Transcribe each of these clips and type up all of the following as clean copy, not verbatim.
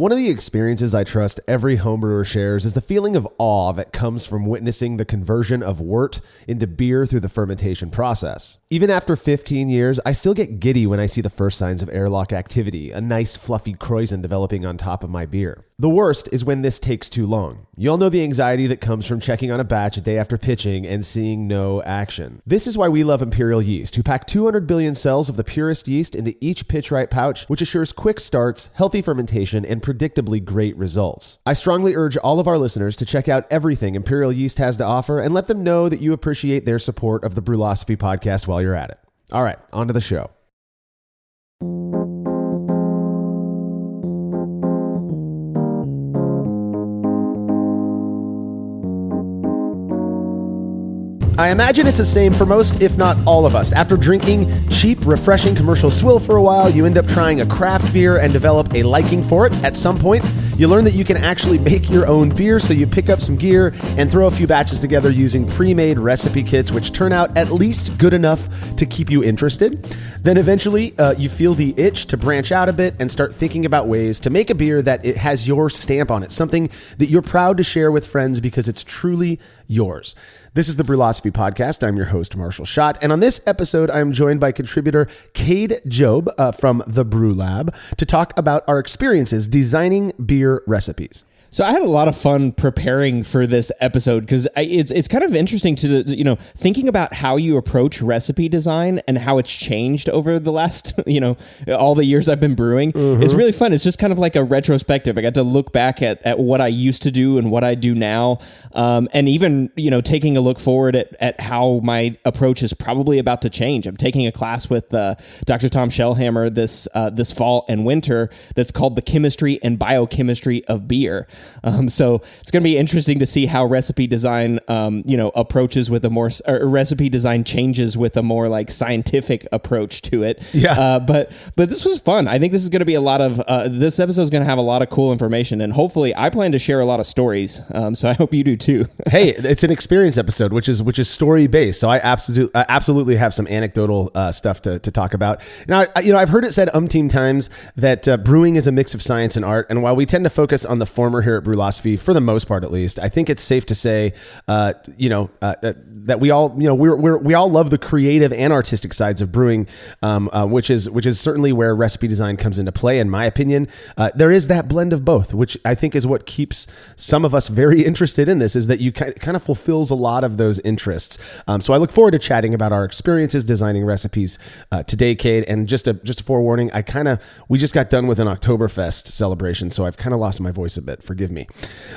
One of the experiences I trust every homebrewer shares is the feeling of awe that comes from witnessing the conversion of wort into beer through the fermentation process. Even after 15 years, I still get giddy when I see the first signs of airlock activity, a nice fluffy krausen developing on top of my beer. The worst is when this takes too long. You all know the anxiety that comes from checking on a batch a day after pitching and seeing no action. This is why we love Imperial Yeast, who pack 200 billion cells of the purest yeast into each pitch-right pouch, which assures quick starts, healthy fermentation, and predictably great results. I strongly urge all of our listeners to check out everything Imperial Yeast has to offer and let them know that you appreciate their support of the Brewlosophy podcast while you're at it. All right, on to the show. I imagine it's the same for most, if not all of us. After drinking cheap, refreshing commercial swill for a while, you end up trying a craft beer and develop a liking for it. At some point, you learn that you can actually make your own beer, so you pick up some gear and throw a few batches together using pre-made recipe kits, which turn out at least good enough to keep you interested. Then eventually, you feel the itch to branch out a bit and start thinking about ways to make a beer that it has your stamp on it, something that you're proud to share with friends because it's truly yours. This is the Brewlosophy Podcast. I'm your host, Marshall Schott, and on this episode, I'm joined by contributor Cade Jobe from the Brew Lab to talk about our experiences designing beer recipes. So I had a lot of fun preparing for this episode because it's kind of interesting to, thinking about how you approach recipe design and how it's changed over the last, all the years I've been brewing. Mm-hmm. It's really fun. It's just kind of like a retrospective. I got to look back at what I used to do and what I do now. And even, taking a look forward at how my approach is probably about to change. I'm taking a class with Dr. Tom Shellhammer this fall and winter that's called The Chemistry and Biochemistry of Beer. So it's going to be interesting to see how recipe design, approaches with a more recipe design changes with a more like scientific approach to it. Yeah. But this was fun. I think this is going to be a lot of this episode is going to have a lot of cool information, and hopefully I plan to share a lot of stories. So I hope you do too. Hey, it's an experience episode, which is story based. So I absolutely have some anecdotal stuff to talk about. Now, I've heard it said umpteen times that brewing is a mix of science and art, and while we tend to focus on the former here at Brewlosophy, for the most part at least, I think it's safe to say, that we all, we all love the creative and artistic sides of brewing, which is certainly where recipe design comes into play. In my opinion, there is that blend of both, which I think is what keeps some of us very interested in this. Is that you kind of fulfills a lot of those interests. So I look forward to chatting about our experiences designing recipes today, Cade. And just a forewarning, we just got done with an Oktoberfest celebration, so I've kind of lost my voice a bit. Forgive me.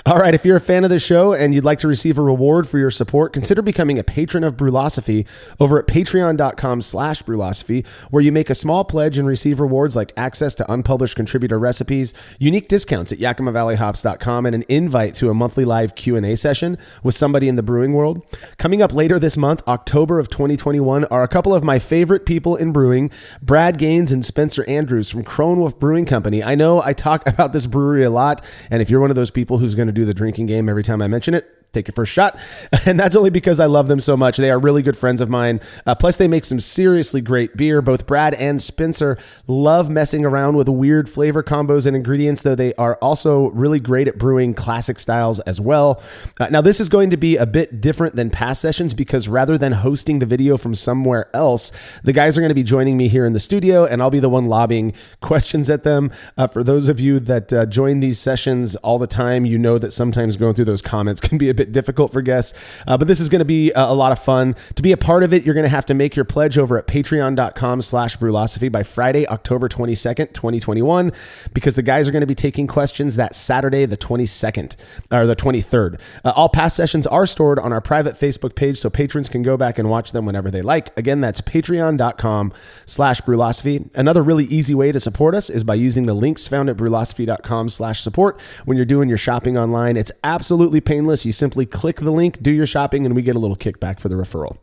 All right, if you're a fan of the show and you'd like to receive a reward for your support, consider becoming a patron of Brewlosophy over at patreon.com/Brewlosophy, where you make a small pledge and receive rewards like access to unpublished contributor recipes, unique discounts at YakimaValleyHops.com, and an invite to a monthly live Q&A session with somebody in the brewing world. Coming up later this month, October of 2021, are a couple of my favorite people in brewing, Brad Gaines and Spencer Andrews from Crone Wolf Brewing Company. I know I talk about this brewery a lot, and if you're one of those people who's going to do the drinking game every time I mention it, take your first shot. And that's only because I love them so much. They are really good friends of mine. Plus, they make some seriously great beer. Both Brad and Spencer love messing around with weird flavor combos and ingredients, though they are also really great at brewing classic styles as well. Now, this is going to be a bit different than past sessions because rather than hosting the video from somewhere else, the guys are going to be joining me here in the studio, and I'll be the one lobbing questions at them. For those of you that join these sessions all the time, you know that sometimes going through those comments can be a bit difficult for guests, but this is going to be a lot of fun. To be a part of it, you're going to have to make your pledge over at patreon.com/Brewlosophy by Friday, October 22nd, 2021, because the guys are going to be taking questions that Saturday, the 22nd, or the 23rd. All past sessions are stored on our private Facebook page, so patrons can go back and watch them whenever they like. Again, that's patreon.com/Brewlosophy. Another really easy way to support us is by using the links found at brewlosophy.com/support when you're doing your shopping online. It's absolutely painless. You simply click the link, do your shopping, and we get a little kickback for the referral.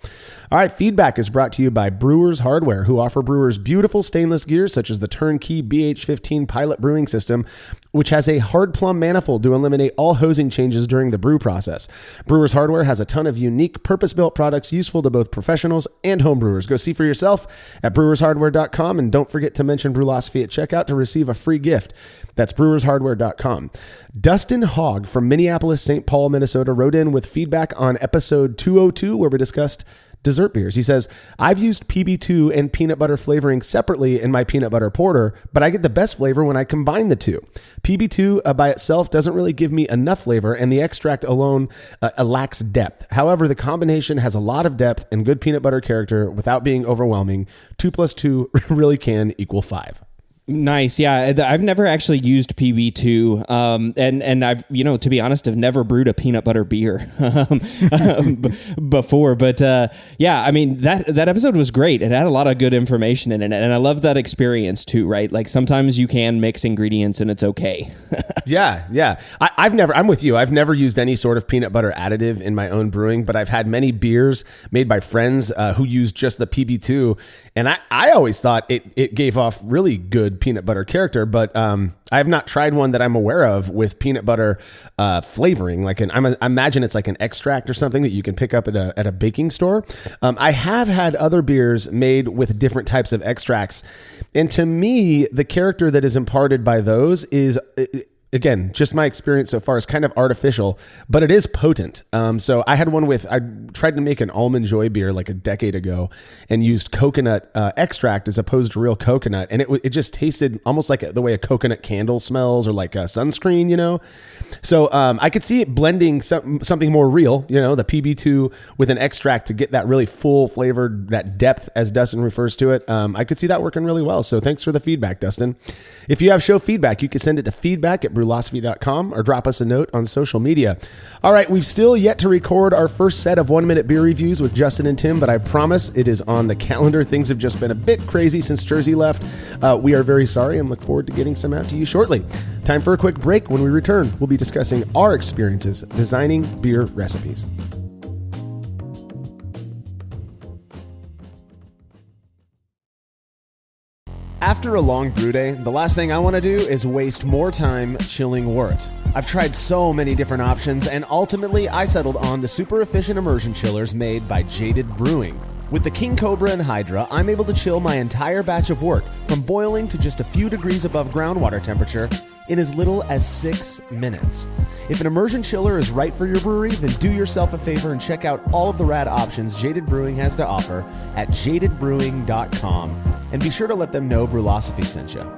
All right, feedback is brought to you by Brewers Hardware, who offer brewers beautiful stainless gear such as the turnkey BH15 pilot brewing system, which has a hard plumb manifold to eliminate all hosing changes during the brew process. Brewers Hardware has a ton of unique purpose-built products useful to both professionals and home brewers. Go see for yourself at brewershardware.com, and don't forget to mention Brewlosophy at checkout to receive a free gift. That's brewershardware.com. Dustin Hogg from Minneapolis, St. Paul, Minnesota wrote in with feedback on episode 202 where we discussed dessert beers. He says, I've used PB2 and peanut butter flavoring separately in my peanut butter porter, but I get the best flavor when I combine the two. PB2 by itself doesn't really give me enough flavor, and the extract alone lacks depth. However, the combination has a lot of depth and good peanut butter character without being overwhelming. 2 plus 2 really can equal 5. Nice. Yeah. I've never actually used PB2. And I've, to be honest, have never brewed a peanut butter beer before. But yeah, I mean, that episode was great. It had a lot of good information in it. And I love that experience too, right? Like sometimes you can mix ingredients and it's okay. Yeah. I'm with you. I've never used any sort of peanut butter additive in my own brewing, but I've had many beers made by friends who used just the PB2. And I always thought it gave off really good peanut butter character, but I have not tried one that I'm aware of with peanut butter flavoring. Like I imagine it's like an extract or something that you can pick up at a baking store. I have had other beers made with different types of extracts, and to me, the character that is imparted by those is, again, just my experience so far is kind of artificial, but it is potent. So I had one I tried to make an Almond Joy beer like a decade ago and used coconut extract as opposed to real coconut. And it just tasted almost like the way a coconut candle smells, or like a sunscreen, So I could see it blending something more real, the PB2 with an extract to get that really full flavor, that depth as Dustin refers to it. I could see that working really well. So thanks for the feedback, Dustin. If you have show feedback, you can send it to feedback@brewlosophy.com or drop us a note on social media. All right, we've still yet to record our first set of 1-minute beer reviews with Justin and Tim, but I promise it is on the calendar. Things have just been a bit crazy since Jersey left. We are very sorry and look forward to getting some out to you shortly. Time for a quick break. When we return, we'll be discussing our experiences designing beer recipes. After a long brew day, the last thing I want to do is waste more time chilling wort. I've tried so many different options, and ultimately I settled on the super efficient immersion chillers made by Jaded Brewing. With the King Cobra and Hydra, I'm able to chill my entire batch of wort from boiling to just a few degrees above groundwater temperature in as little as 6 minutes. If an immersion chiller is right for your brewery, then do yourself a favor and check out all of the rad options Jaded Brewing has to offer at jadedbrewing.com. And be sure to let them know Brewlosophy sent you.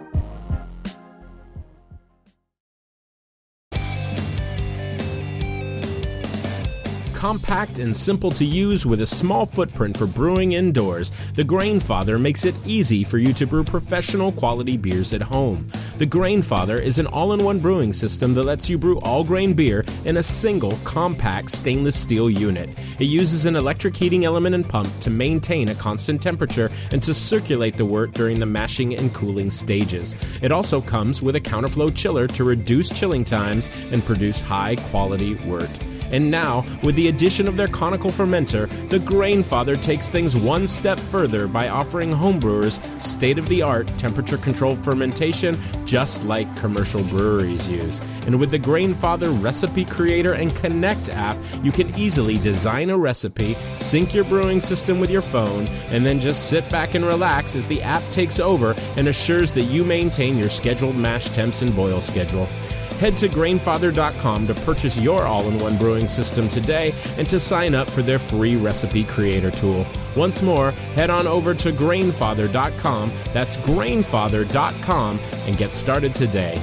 Compact and simple to use with a small footprint for brewing indoors, the Grainfather makes it easy for you to brew professional quality beers at home. The Grainfather is an all-in-one brewing system that lets you brew all grain beer in a single compact stainless steel unit. It uses an electric heating element and pump to maintain a constant temperature and to circulate the wort during the mashing and cooling stages. It also comes with a counterflow chiller to reduce chilling times and produce high-quality wort. And now, with the addition of their conical fermenter, the Grainfather takes things one step further by offering homebrewers state-of-the-art temperature-controlled fermentation just like commercial breweries use. And with the Grainfather Recipe Creator and Connect app, you can easily design a recipe, sync your brewing system with your phone, and then just sit back and relax as the app takes over and assures that you maintain your scheduled mash temps and boil schedule. Head to Grainfather.com to purchase your all-in-one brewing system today and to sign up for their free recipe creator tool. Once more, head on over to Grainfather.com, that's Grainfather.com, and get started today.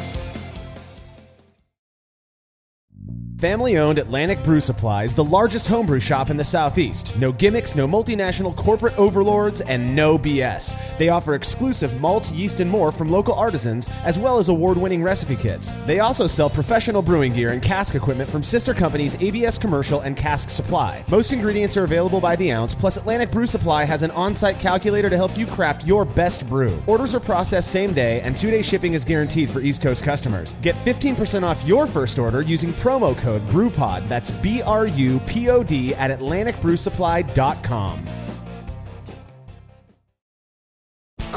Family-owned Atlantic Brew Supply is the largest homebrew shop in the Southeast. No gimmicks, no multinational corporate overlords, and no BS. They offer exclusive malts, yeast, and more from local artisans, as well as award-winning recipe kits. They also sell professional brewing gear and cask equipment from sister companies ABS Commercial and Cask Supply. Most ingredients are available by the ounce, plus Atlantic Brew Supply has an on-site calculator to help you craft your best brew. Orders are processed same day, and 2-day shipping is guaranteed for East Coast customers. Get 15% off your first order using promo code BREWPOD. That's BRUPOD at AtlanticBrewSupply.com.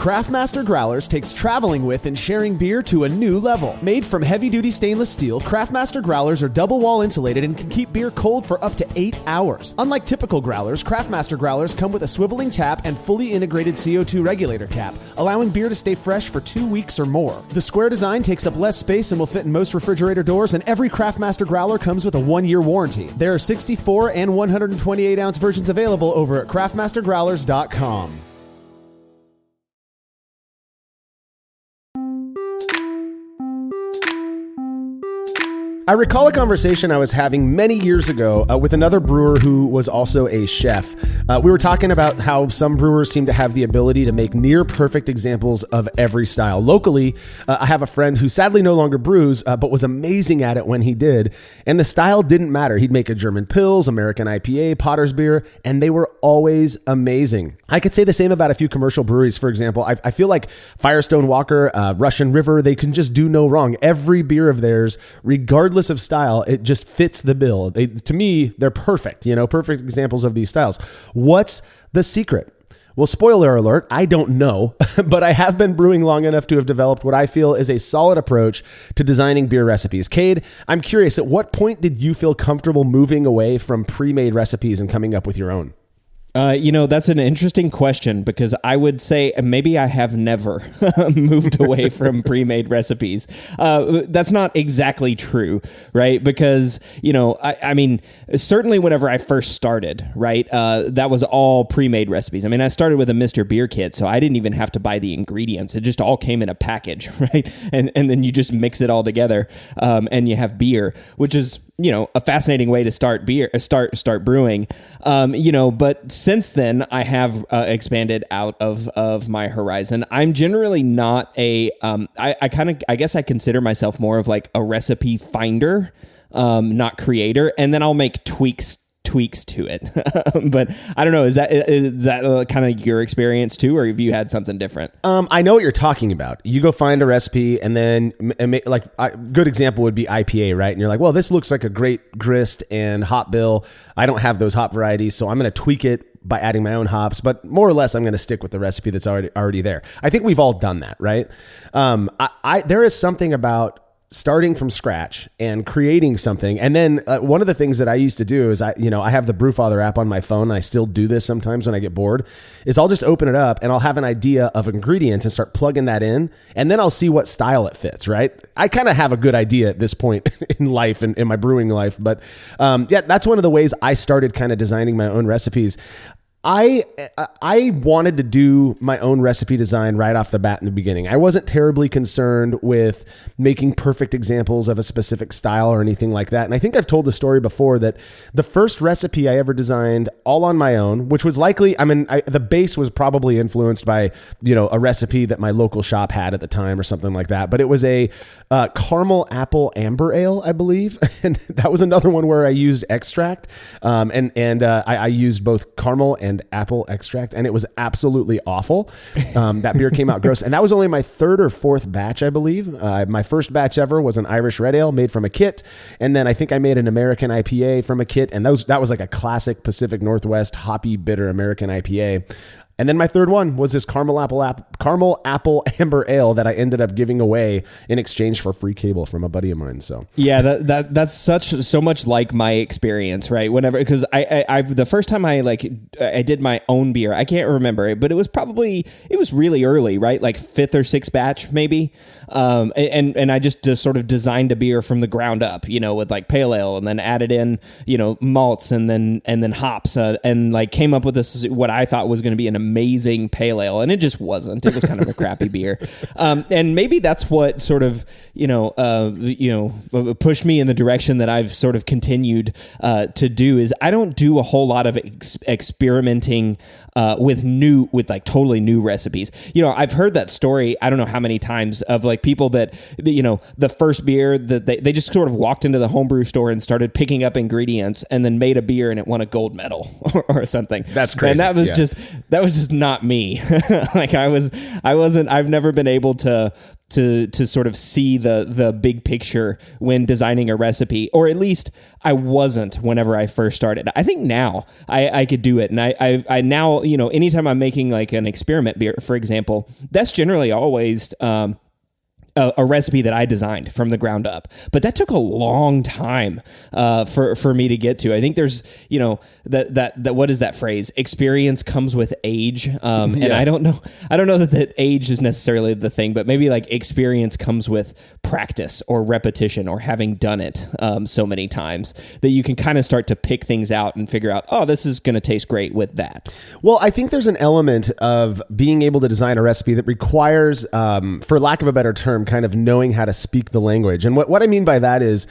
Craftmaster Growlers takes traveling with and sharing beer to a new level. Made from heavy-duty stainless steel, Craftmaster Growlers are double-wall insulated and can keep beer cold for up to 8 hours. Unlike typical growlers, Craftmaster Growlers come with a swiveling tap and fully integrated CO2 regulator cap, allowing beer to stay fresh for 2 weeks or more. The square design takes up less space and will fit in most refrigerator doors, and every Craftmaster Growler comes with a 1-year warranty. There are 64 and 128-ounce versions available over at craftmastergrowlers.com. I recall a conversation I was having many years ago with another brewer who was also a chef. We were talking about how some brewers seem to have the ability to make near perfect examples of every style. Locally, I have a friend who sadly no longer brews, but was amazing at it when he did. And the style didn't matter. He'd make a German Pils, American IPA, Potter's beer, and they were always amazing. I could say the same about a few commercial breweries, for example. I feel like Firestone Walker, Russian River, they can just do no wrong. Every beer of theirs, regardless of style, it just fits the bill. To me, they're perfect, perfect examples of these styles. What's the secret? Well, spoiler alert, I don't know, but I have been brewing long enough to have developed what I feel is a solid approach to designing beer recipes. Cade, I'm curious, at what point did you feel comfortable moving away from pre-made recipes and coming up with your own? That's an interesting question, because I would say maybe I have never moved away from pre-made recipes. That's not exactly true, right? Because, I mean, certainly whenever I first started, right, that was all pre-made recipes. I mean, I started with a Mr. Beer kit, so I didn't even have to buy the ingredients. It just all came in a package, right? And then you just mix it all together, and you have beer, which is, a fascinating way to start brewing. But since then I have expanded out of my horizon. I'm generally not I guess I consider myself more of like a recipe finder, not creator. And then I'll make tweaks to it. But I don't know, is that kind of your experience too, or have you had something different? I know what you're talking about. You go find a recipe and then good example would be IPA, right? And you're like, well, this looks like a great grist and hop bill. I don't have those hop varieties, so I'm going to tweak it by adding my own hops, but more or less I'm going to stick with the recipe that's already there. I think we've all done that, right? There is something about starting from scratch and creating something. And then one of the things that I used to do is I have the Brewfather app on my phone, and I still do this sometimes when I get bored, is I'll just open it up and I'll have an idea of ingredients and start plugging that in. And then I'll see what style it fits, right? I kind of have a good idea at this point in life and in my brewing life. But that's one of the ways I started kind of designing my own recipes. I wanted to do my own recipe design right off the bat in the beginning. I wasn't terribly concerned with making perfect examples of a specific style or anything like that. And I think I've told the story before that the first recipe I ever designed all on my own, which was likely, the base was probably influenced by, a recipe that my local shop had at the time or something like that. But it was a caramel apple amber ale, I believe. And that was another one where I used extract. I used both caramel and apple extract, and it was absolutely awful. That beer came out gross, and that was only my third or fourth batch, I believe. My first batch ever was an Irish red ale made from a kit, and then I think I made an American IPA from a kit, and that was like a classic Pacific Northwest hoppy bitter American IPA. And then my third one was this caramel apple amber ale that I ended up giving away in exchange for free cable from a buddy of mine. So yeah, that's so much like my experience, right? Whenever, because I the first time I did my own beer, I can't remember it, but it was really early, right? Like fifth or sixth batch maybe. And I just sort of designed a beer from the ground up, with like pale ale, and then added in, malts and then hops, and like came up with this, what I thought was going to be an amazing pale ale, and it just wasn't. It was kind of a crappy beer. And maybe that's what sort of, pushed me in the direction that I've sort of continued to do, is I don't do a whole lot of experimenting with like totally new recipes. I've heard that story, I don't know how many times, of like people that, the first beer that they just sort of walked into the homebrew store and started picking up ingredients and then made a beer and it won a gold medal or something. That's crazy. And that was just just not me. Like I've never been able to sort of see the big picture when designing a recipe, or at least I wasn't whenever I first started. I think now I could do it. And I now, anytime I'm making like an experiment beer, for example, that's generally always, a recipe that I designed from the ground up, but that took a long time for me to get to. I think there's, that what is that phrase? Experience comes with age, and I don't know that age is necessarily the thing, but maybe like experience comes with practice or repetition or having done it so many times that you can kind of start to pick things out and figure out, oh, this is going to taste great with that. Well, I think there's an element of being able to design a recipe that requires, for lack of a better term, kind of knowing how to speak the language. And what I mean by that is,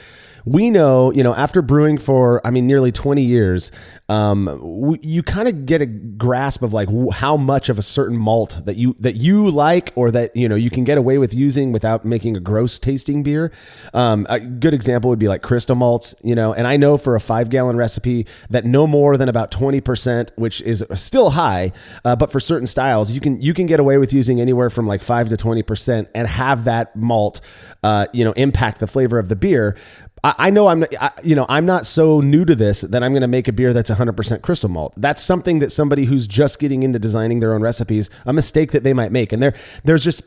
we know, after brewing for, nearly 20 years, you kind of get a grasp of like how much of a certain malt that you like, or that, you can get away with using without making a gross tasting beer. A good example would be like crystal malts, and I know for a 5-gallon recipe that no more than about 20%, which is still high, but for certain styles, you can get away with using anywhere from like 5 to 20% and have that malt, impact the flavor of the beer. I know I'm not so new to this that I'm going to make a beer that's 100% crystal malt. That's something that somebody who's just getting into designing their own recipes, a mistake that they might make. And there's just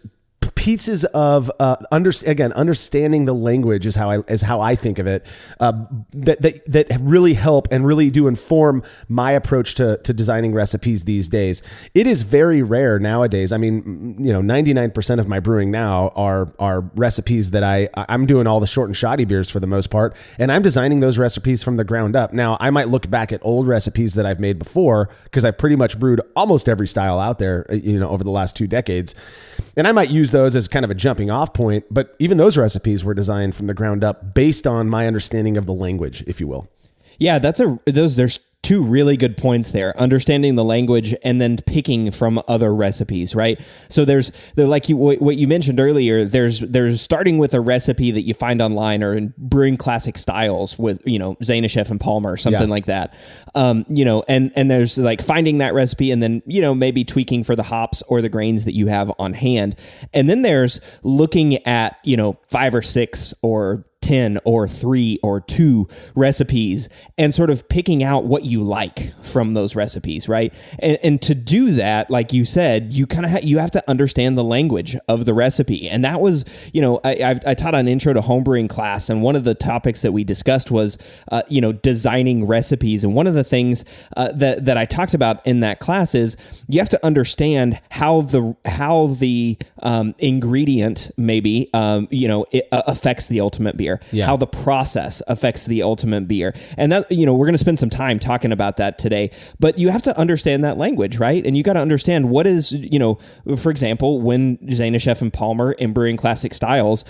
pieces of understanding the language is how I think of it, that really help and really do inform my approach to designing recipes these days. It is very rare nowadays. 99% of my brewing now are recipes that I'm doing all the short and shoddy beers for the most part, and I'm designing those recipes from the ground up. Now, I might look back at old recipes that I've made before, because I've pretty much brewed almost every style out there, over the last 2 decades, and I might use those as kind of a jumping off point, but even those recipes were designed from the ground up based on my understanding of the language, if you will. Yeah, there's 2 really good points there: understanding the language and then picking from other recipes, right? So what you mentioned earlier, there's starting with a recipe that you find online or in Brewing Classic Styles with, Zanishev and Palmer or something like that. And there's like finding that recipe and then, maybe tweaking for the hops or the grains that you have on hand. And then there's looking at, 5 or 6 or 10 or 3 or 2 recipes and sort of picking out what you like from those recipes, right? And to do that, like you said, you kind of you have to understand the language of the recipe. And that was, I taught an intro to homebrewing class, and one of the topics that we discussed was, designing recipes. And one of the things that I talked about in that class is you have to understand how the ingredient maybe, it affects the ultimate beer. How the process affects the ultimate beer. And that, we're going to spend some time talking about that today, but you have to understand that language, right? And you got to understand what is, for example, when Zanishev and Palmer in Brewing Classic Styles,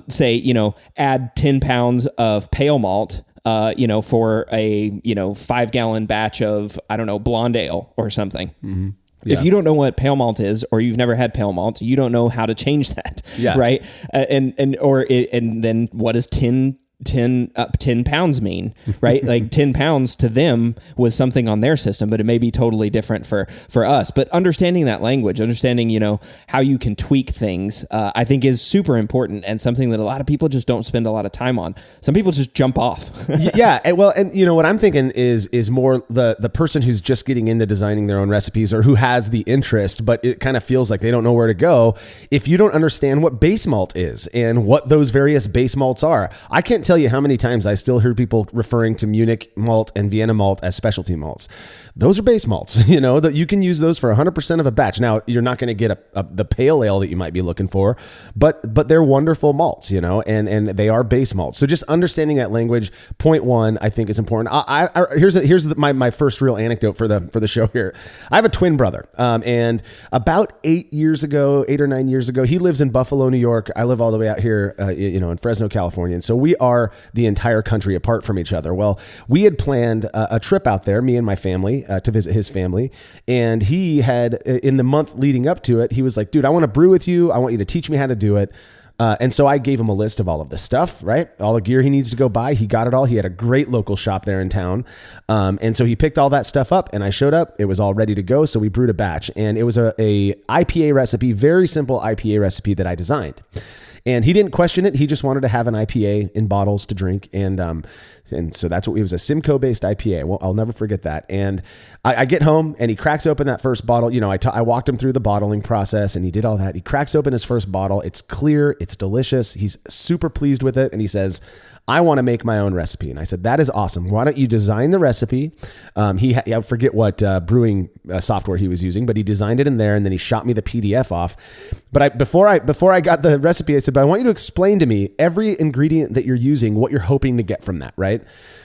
say, add 10 pounds of pale malt, for a, 5-gallon batch of, blonde ale or something. Mm-hmm. Yeah. If you don't know what pale malt is, or you've never had pale malt, you don't know how to change that, right? And then what does 10 pounds mean, right? Like 10 pounds to them was something on their system, but it may be totally different for us. But understanding that language, understanding, how you can tweak things, I think is super important, and something that a lot of people just don't spend a lot of time on. Some people just jump off. Yeah. Well, and what I'm thinking is more the person who's just getting into designing their own recipes, or who has the interest, but it kind of feels like they don't know where to go. If you don't understand what base malt is and what those various base malts are, I can't tell you how many times I still hear people referring to Munich malt and Vienna malt as specialty malts. Those are base malts, that you can use those for 100% of a batch. Now, you're not going to get the pale ale that you might be looking for, but they're wonderful malts, and they are base malts. So just understanding that language, point 1, I think is important. Here's my first real anecdote for the show here. I have a twin brother, and about 8 or 9 years ago, he lives in Buffalo, New York. I live all the way out here, in Fresno, California. And so we are the entire country apart from each other. Well, we had planned a trip out there, me and my family, to visit his family. And he had, in the month leading up to it, he was like, dude, I want to brew with you. I want you to teach me how to do it. And so I gave him a list of all of this stuff, right? All the gear he needs to go buy. He got it all. He had a great local shop there in town. And so he picked all that stuff up and I showed up. It was all ready to go. So we brewed a batch and it was a IPA recipe, very simple IPA recipe that I designed. And he didn't question it. He just wanted to have an IPA in bottles to drink. And so that's what it was, a Simcoe-based IPA. I'll never forget that. And I get home and he cracks open that first bottle. You know, I walked him through the bottling process and he did all that. He cracks open his first bottle. It's clear. It's delicious. He's super pleased with it. And he says, I want to make my own recipe. And I said, that is awesome. Why don't you design the recipe? I forget what brewing software he was using, but he designed it in there and then he shot me the PDF off. But before I got the recipe, I said, but I want you to explain to me every ingredient that you're using, what you're hoping to get from that, right?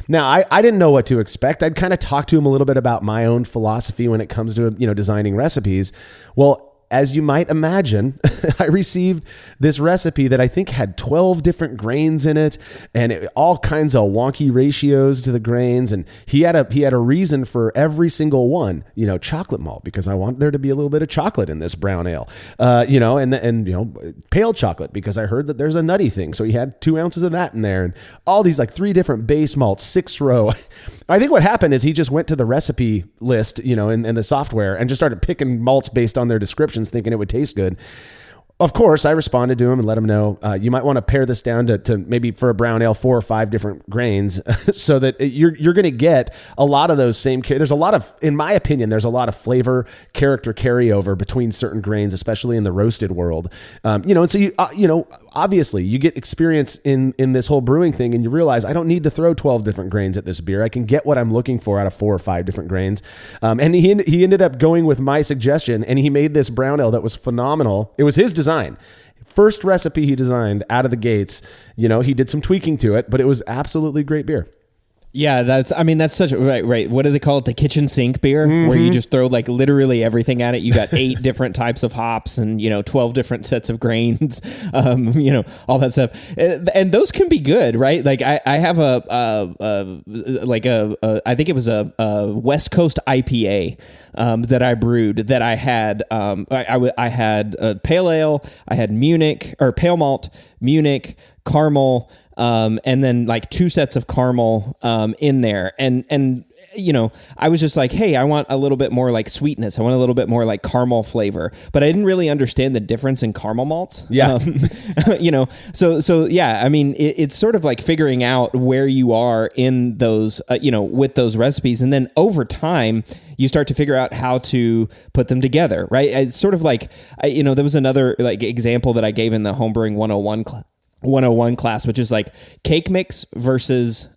Now, I didn't know what to expect. I'd kind of talked to him a little bit about my own philosophy when it comes to, designing recipes. Well, as you might imagine, I received this recipe that I think had 12 different grains in it and all kinds of wonky ratios to the grains. And he had a reason for every single one, chocolate malt, because I want there to be a little bit of chocolate in this brown ale, and pale chocolate, because I heard that there's a nutty thing. So he had 2 ounces of that in there and all these like 3 different base malts, 6 row. I think what happened is he just went to the recipe list, in the software and just started picking malts based on their descriptions, thinking it would taste good. Of course, I responded to him and let him know, you might want to pare this down to maybe for a brown ale, 4 or 5 different grains so that you're going to get a lot of those same, there's a lot of, in my opinion, there's a lot of flavor character carryover between certain grains, especially in the roasted world. And so obviously you get experience in this whole brewing thing and you realize I don't need to throw 12 different grains at this beer. I can get what I'm looking for out of 4 or 5 different grains. And he ended up going with my suggestion and he made this brown ale that was phenomenal. It was his design. First recipe he designed out of the gates. He did some tweaking to it, but it was absolutely great beer. Yeah, that's such a, right. What do they call it? The kitchen sink beer, where you just throw like literally everything at it. You got 8 different types of hops and, 12 different sets of grains, all that stuff. And those can be good, right? Like I have I think it was a West Coast IPA that I brewed that I had, I had a pale ale, I had Munich or pale malt, Munich, caramel, and then like 2 sets of caramel in there. And I was just like, hey, I want a little bit more like sweetness. I want a little bit more like caramel flavor. But I didn't really understand the difference in caramel malts. Yeah. So yeah, I mean, it's sort of like figuring out where you are in those, with those recipes. And then over time, you start to figure out how to put them together, right? It's sort of like, there was another like example that I gave in the Homebrewing 101 class, which is like cake mix versus,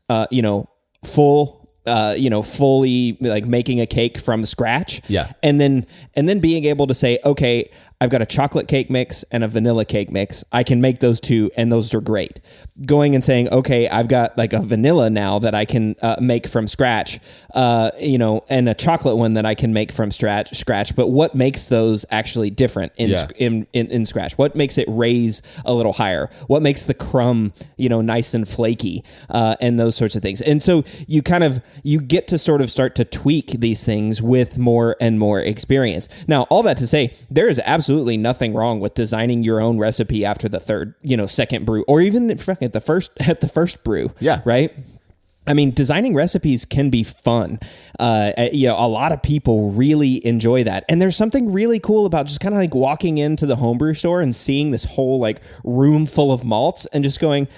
fully like making a cake from scratch. Yeah. And then being able to say, okay, I've got a chocolate cake mix and a vanilla cake mix. I can make those 2 and those are great. Going and saying, okay, I've got like a vanilla now that I can make from scratch, and a chocolate one that I can make from scratch. But what makes those actually different in scratch? What makes it raise a little higher? What makes the crumb, nice and flaky, and those sorts of things. And so you get to sort of start to tweak these things with more and more experience. Now, all that to say, there is absolutely nothing wrong with designing your own recipe after the third, second brew, or even at the first brew. Yeah. Right. I mean, designing recipes can be fun. A lot of people really enjoy that. And there's something really cool about just kind of like walking into the homebrew store and seeing this whole like room full of malts and just going,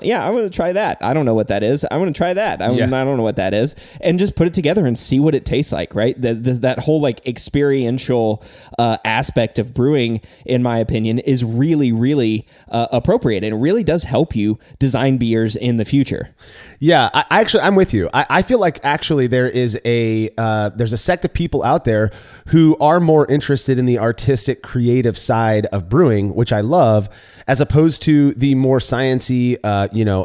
yeah, I'm going to try that. I don't know what that is. I'm going to try that. I don't know what that is. And just put it together and see what it tastes like, right? That whole like experiential aspect of brewing, in my opinion, is really, really appropriate. And it really does help you design beers in the future. Yeah, I'm with you. I feel like actually there is there's a sect of people out there who are more interested in the artistic, creative side of brewing, which I love, as opposed to the more sciencey,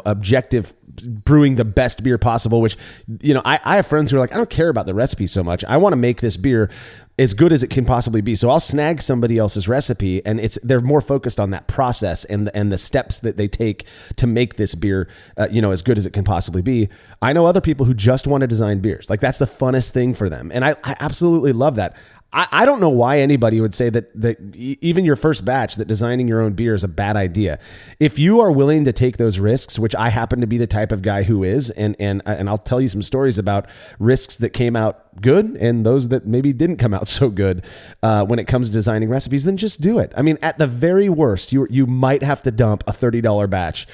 objective brewing the best beer possible, which, I have friends who are like, I don't care about the recipe so much. I want to make this beer as good as it can possibly be. So I'll snag somebody else's recipe, and they're more focused on that process and the steps that they take to make this beer, as good as it can possibly be. I know other people who just want to design beers. Like that's the funnest thing for them. And I absolutely love that. I don't know why anybody would say that even your first batch, that designing your own beer is a bad idea. If you are willing to take those risks, which I happen to be the type of guy who is, and I'll tell you some stories about risks that came out good and those that maybe didn't come out so good when it comes to designing recipes, then just do it. I mean, at the very worst, you might have to dump a $30 batch,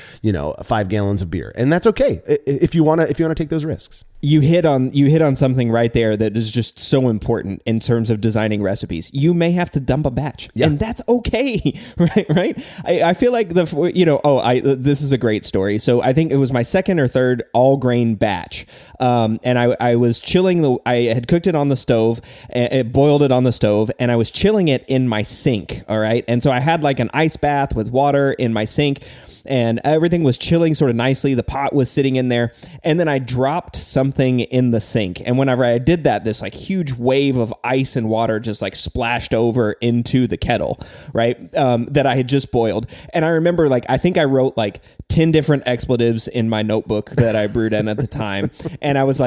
5 gallons of beer, and that's okay if you want to take those risks. You hit on something right there that is just so important in terms of designing recipes. You may have to dump a batch, and that's okay, right? I feel like this is a great story. So I think it was my second or third all grain batch, and I was chilling. I had cooked it on the stove, boiled it on the stove, and I was chilling it in my sink. All right, and so I had like an ice bath with water in my sink. And everything was chilling sort of nicely. The pot was sitting in there. And then I dropped something in the sink. And whenever I did that, this like huge wave of ice and water just like splashed over into the kettle, right? That I had just boiled. And I remember I think I wrote 10 different expletives in my notebook that I brewed in at the time. And I was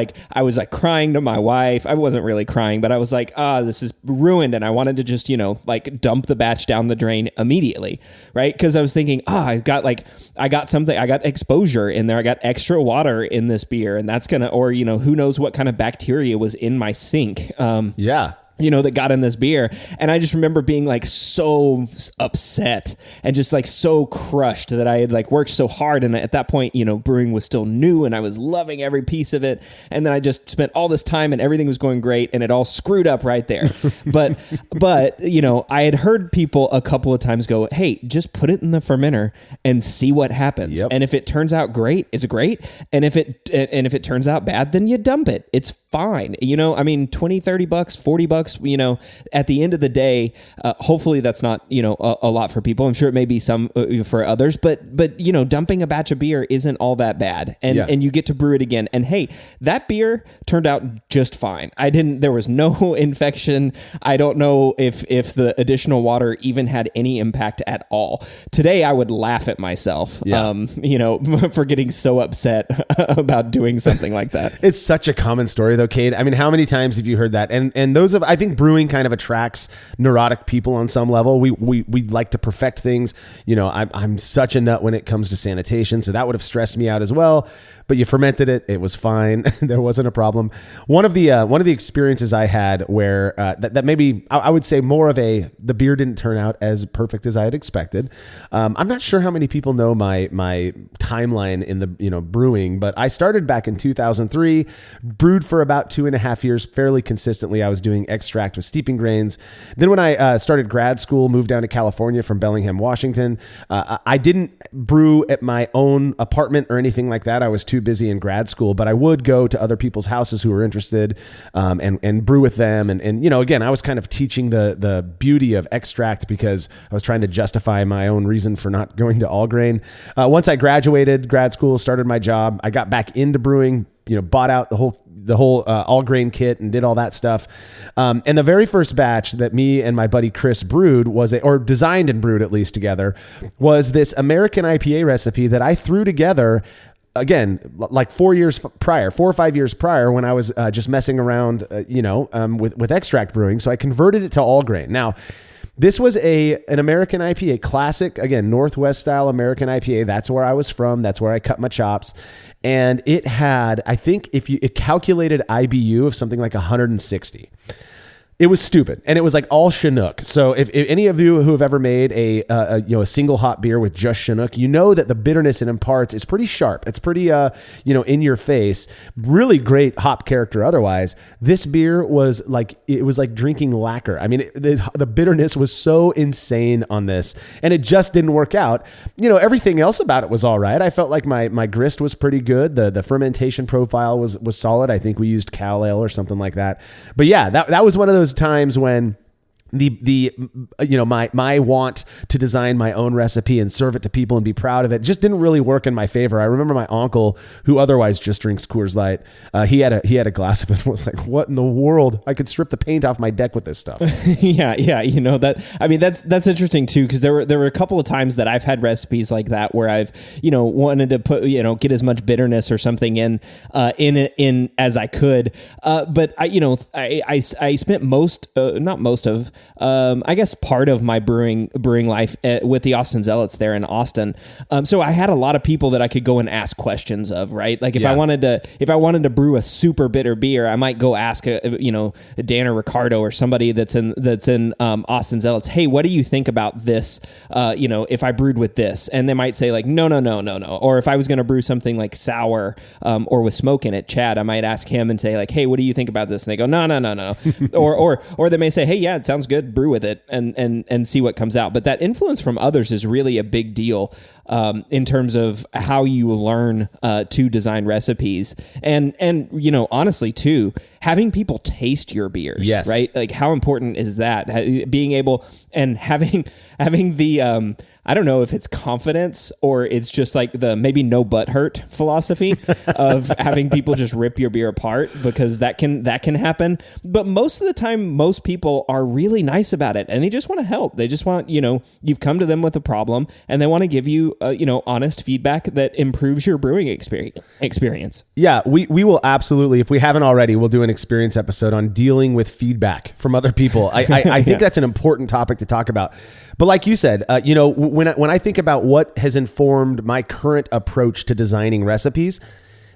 crying to my wife. I wasn't really crying, but I was like, this is ruined. And I wanted to just, dump the batch down the drain immediately, right? Because I was thinking, I got exposure in there. I got extra water in this beer, and that's who knows what kind of bacteria was in my sink. That got in this beer. And I just remember being so upset and just so crushed that I had worked so hard. And at that point, brewing was still new and I was loving every piece of it. And then I just spent all this time and everything was going great and it all screwed up right there. but I had heard people a couple of times go, hey, just put it in the fermenter and see what happens. Yep. And if it turns out great, it's great. And if it turns out bad, then you dump it. It's fine. $20, $30, $40, at the end of the day, hopefully that's not, a lot for people. I'm sure it may be some for others, but dumping a batch of beer isn't all that bad. And you get to brew it again. And hey, that beer turned out just fine. There was no infection. I don't know if the additional water even had any impact at all. Today, I would laugh at myself, for getting so upset about doing something like that. It's such a common story though, Cade. I mean, how many times have you heard that? And those I think brewing kind of attracts neurotic people on some level. We like to perfect things. I'm such a nut when it comes to sanitation, so that would have stressed me out as well. But you fermented it; it was fine. There wasn't a problem. One of the experiences I had where that maybe I would say more of the beer didn't turn out as perfect as I had expected. I'm not sure how many people know my timeline in the brewing, but I started back in 2003, brewed for about 2.5 years fairly consistently. I was doing extract with steeping grains. Then when I started grad school, moved down to California from Bellingham, Washington. I didn't brew at my own apartment or anything like that. I was too busy in grad school, but I would go to other people's houses who were interested and brew with them. And again, I was kind of teaching the beauty of extract because I was trying to justify my own reason for not going to all grain. Once I graduated grad school, started my job, I got back into brewing, bought out the whole all grain kit and did all that stuff. And the very first batch that me and my buddy Chris brewed or designed and brewed at least together, was this American IPA recipe that I threw together again, 4 or 5 years prior, when I was just messing around, with extract brewing. So I converted it to all grain. Now, this was an American IPA, classic, again, Northwest style American IPA. That's where I was from. That's where I cut my chops. And it had, I think it calculated IBU of something like 160. It was stupid, and it was all Chinook. So if any of you who have ever made a single hop beer with just Chinook, that the bitterness it imparts is pretty sharp. It's pretty in your face. Really great hop character. Otherwise, this beer was like drinking lacquer. I mean, the bitterness was so insane on this, and it just didn't work out. Everything else about it was all right. I felt like my grist was pretty good. The fermentation profile was solid. I think we used Cal Ale or something like that. But yeah, that was one of those times when my want to design my own recipe and serve it to people and be proud of it just didn't really work in my favor. I remember my uncle, who otherwise just drinks Coors Light, he had a glass of it and was like, what in the world? I could strip the paint off my deck with this stuff. Yeah. That's interesting too, because there were a couple of times that I've had recipes like that where I've wanted to put get as much bitterness or something in as I could, but I spent I guess part of my brewing life with the Austin Zealots there in Austin. So I had a lot of people that I could go and ask questions of, right? Like if I wanted to brew a super bitter beer, I might go ask Dan or Ricardo or somebody that's in Austin Zealots, hey, what do you think about this? If I brewed with this, and they might say like, no. Or if I was going to brew something like sour or with smoke in it, Chad, I might ask him and say like, hey, what do you think about this? And they go, no. or they may say, hey, yeah, it sounds good, brew with it and see what comes out. But that influence from others is really a big deal in terms of how you learn to design recipes. And honestly too, having people taste your beers, yes, right? Like how important is that? Being able and having the I don't know if it's confidence or it's just like the maybe no butt hurt philosophy of having people just rip your beer apart, because that can happen. But most of the time, most people are really nice about it and they just want to help. They just want, you've come to them with a problem and they want to give you, honest feedback that improves your brewing experience. Yeah, we will absolutely, if we haven't already, we'll do an experience episode on dealing with feedback from other people. I think that's an important topic to talk about. But like you said, when I think about what has informed my current approach to designing recipes,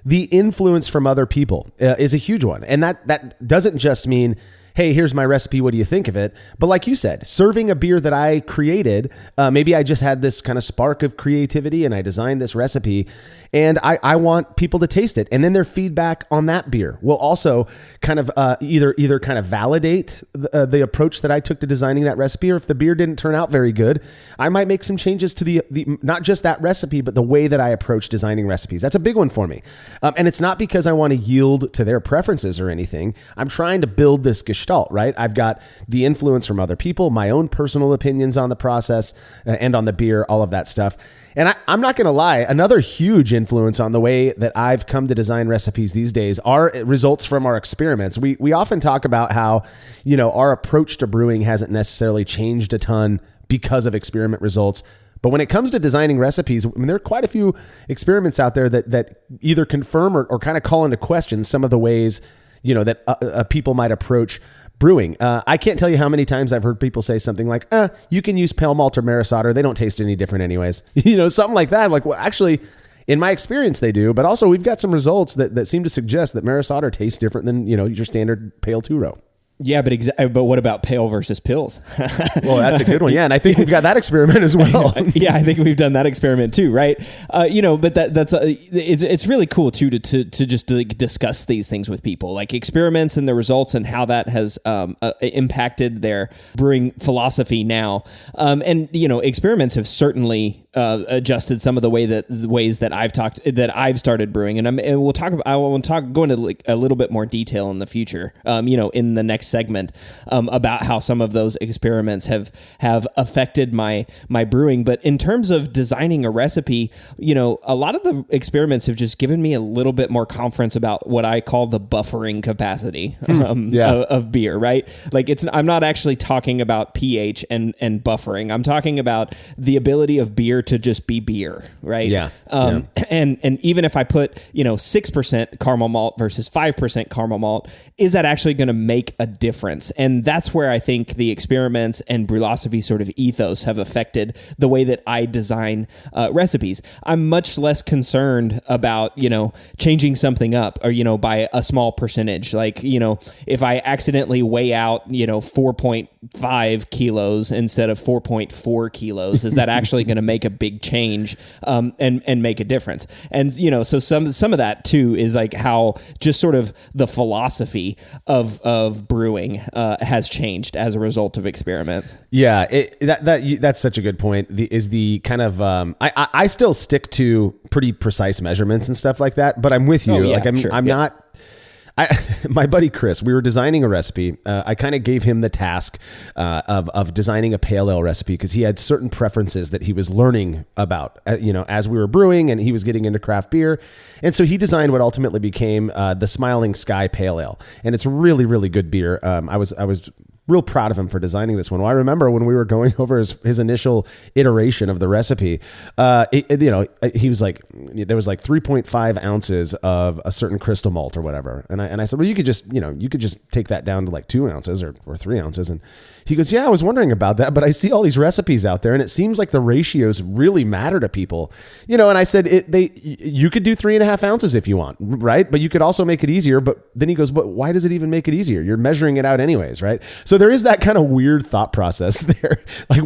the influence from other people is a huge one. And that doesn't just mean, hey, here's my recipe, what do you think of it? But like you said, serving a beer that I created, maybe I just had this kind of spark of creativity and I designed this recipe and I want people to taste it. And then their feedback on that beer will also kind of either kind of validate the approach that I took to designing that recipe, or if the beer didn't turn out very good, I might make some changes to the not just that recipe, but the way that I approach designing recipes. That's a big one for me. And it's not because I want to yield to their preferences or anything. I'm trying to build this gestalt, right? I've got the influence from other people, my own personal opinions on the process and on the beer, all of that stuff. And I'm not going to lie, another huge influence on the way that I've come to design recipes these days are results from our experiments. We often talk about how, our approach to brewing hasn't necessarily changed a ton because of experiment results. But when it comes to designing recipes, there are quite a few experiments out there that either confirm or kind of call into question some of the ways, that people might approach brewing. I can't tell you how many times I've heard people say something like, you can use pale malt or maris otter. They don't taste any different anyways. Something like that. Like, well, actually, in my experience, they do. But also, we've got some results that seem to suggest that maris otter tastes different than, your standard pale two-row. Yeah, but what about pale versus pills? Well, that's a good one. Yeah, and I think we've got that experiment as well. Yeah, I think we've done that experiment too, right? But it's really cool too to just discuss these things with people, like experiments and the results and how that has impacted their brewing philosophy now. Experiments have certainly adjusted some of the ways that I've started brewing, and I will go into a little bit more detail in the future. In the next segment, about how some of those experiments have affected my brewing. But in terms of designing a recipe, a lot of the experiments have just given me a little bit more confidence about what I call the buffering capacity of beer, right? Like I'm not actually talking about pH and buffering. I'm talking about the ability of beer to just be beer, right? Yeah. And even if I put 6% caramel malt versus 5% caramel malt, is that actually going to make a difference? And that's where I think the experiments and Brewlosophy sort of ethos have affected the way that I design recipes. I'm much less concerned about changing something up or by a small percentage. Like if I accidentally weigh out 4.5 kilos instead of 4.4 kilos, is that actually going to make a big change and make a difference? And so some of that too is like how just sort of the philosophy of brewing has changed as a result of experiments. Yeah, that's such a good point. The kind of I still stick to pretty precise measurements and stuff like that, but I'm with you. Oh, yeah, like I'm sure, not. My buddy Chris, we were designing a recipe. I kind of gave him the task of designing a pale ale recipe because he had certain preferences that he was learning about, as we were brewing, and he was getting into craft beer. And so he designed what ultimately became the Smiling Sky Pale Ale, and it's really, really good beer. I was real proud of him for designing this one. Well, I remember when we were going over his initial iteration of the recipe, he was like, there was like 3.5 ounces of a certain crystal malt or whatever. And I said, well, you could just take that down to like 2 ounces or 3 ounces. And he goes, yeah, I was wondering about that, but I see all these recipes out there and it seems like the ratios really matter to people, and I said, you could do 3.5 ounces if you want, right? But you could also make it easier. But then he goes, but why does it even make it easier? You're measuring it out anyways, right? So there is that kind of weird thought process there. Like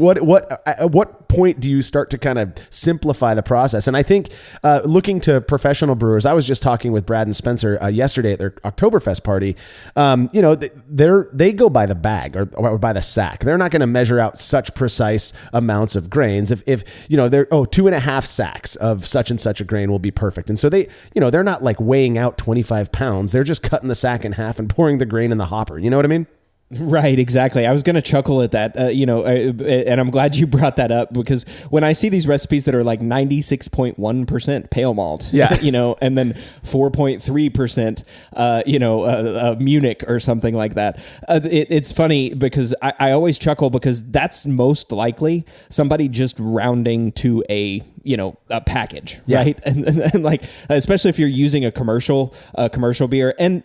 at what point do you start to kind of simplify the process? And I think looking to professional brewers, I was just talking with Brad and Spencer yesterday at their Oktoberfest party. They go by the bag or by the sack. They're not going to measure out such precise amounts of grains. If they're 2.5 sacks of such and such a grain will be perfect. And so they're not like weighing out 25 pounds. They're just cutting the sack in half and pouring the grain in the hopper. You know what I mean? Right, exactly. I was going to chuckle at that, and I'm glad you brought that up because when I see these recipes that are like 96.1% pale malt, and then 4.3%, Munich or something like that, it's funny because I always chuckle because that's most likely somebody just rounding to a package, right? And like, especially if you're using a commercial beer, and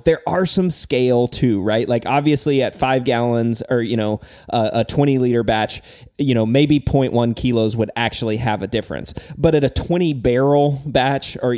there are some scale too, right? Like obviously at 5 gallons or a 20 liter batch, maybe 0.1 kilos would actually have a difference. But at a 20 barrel batch or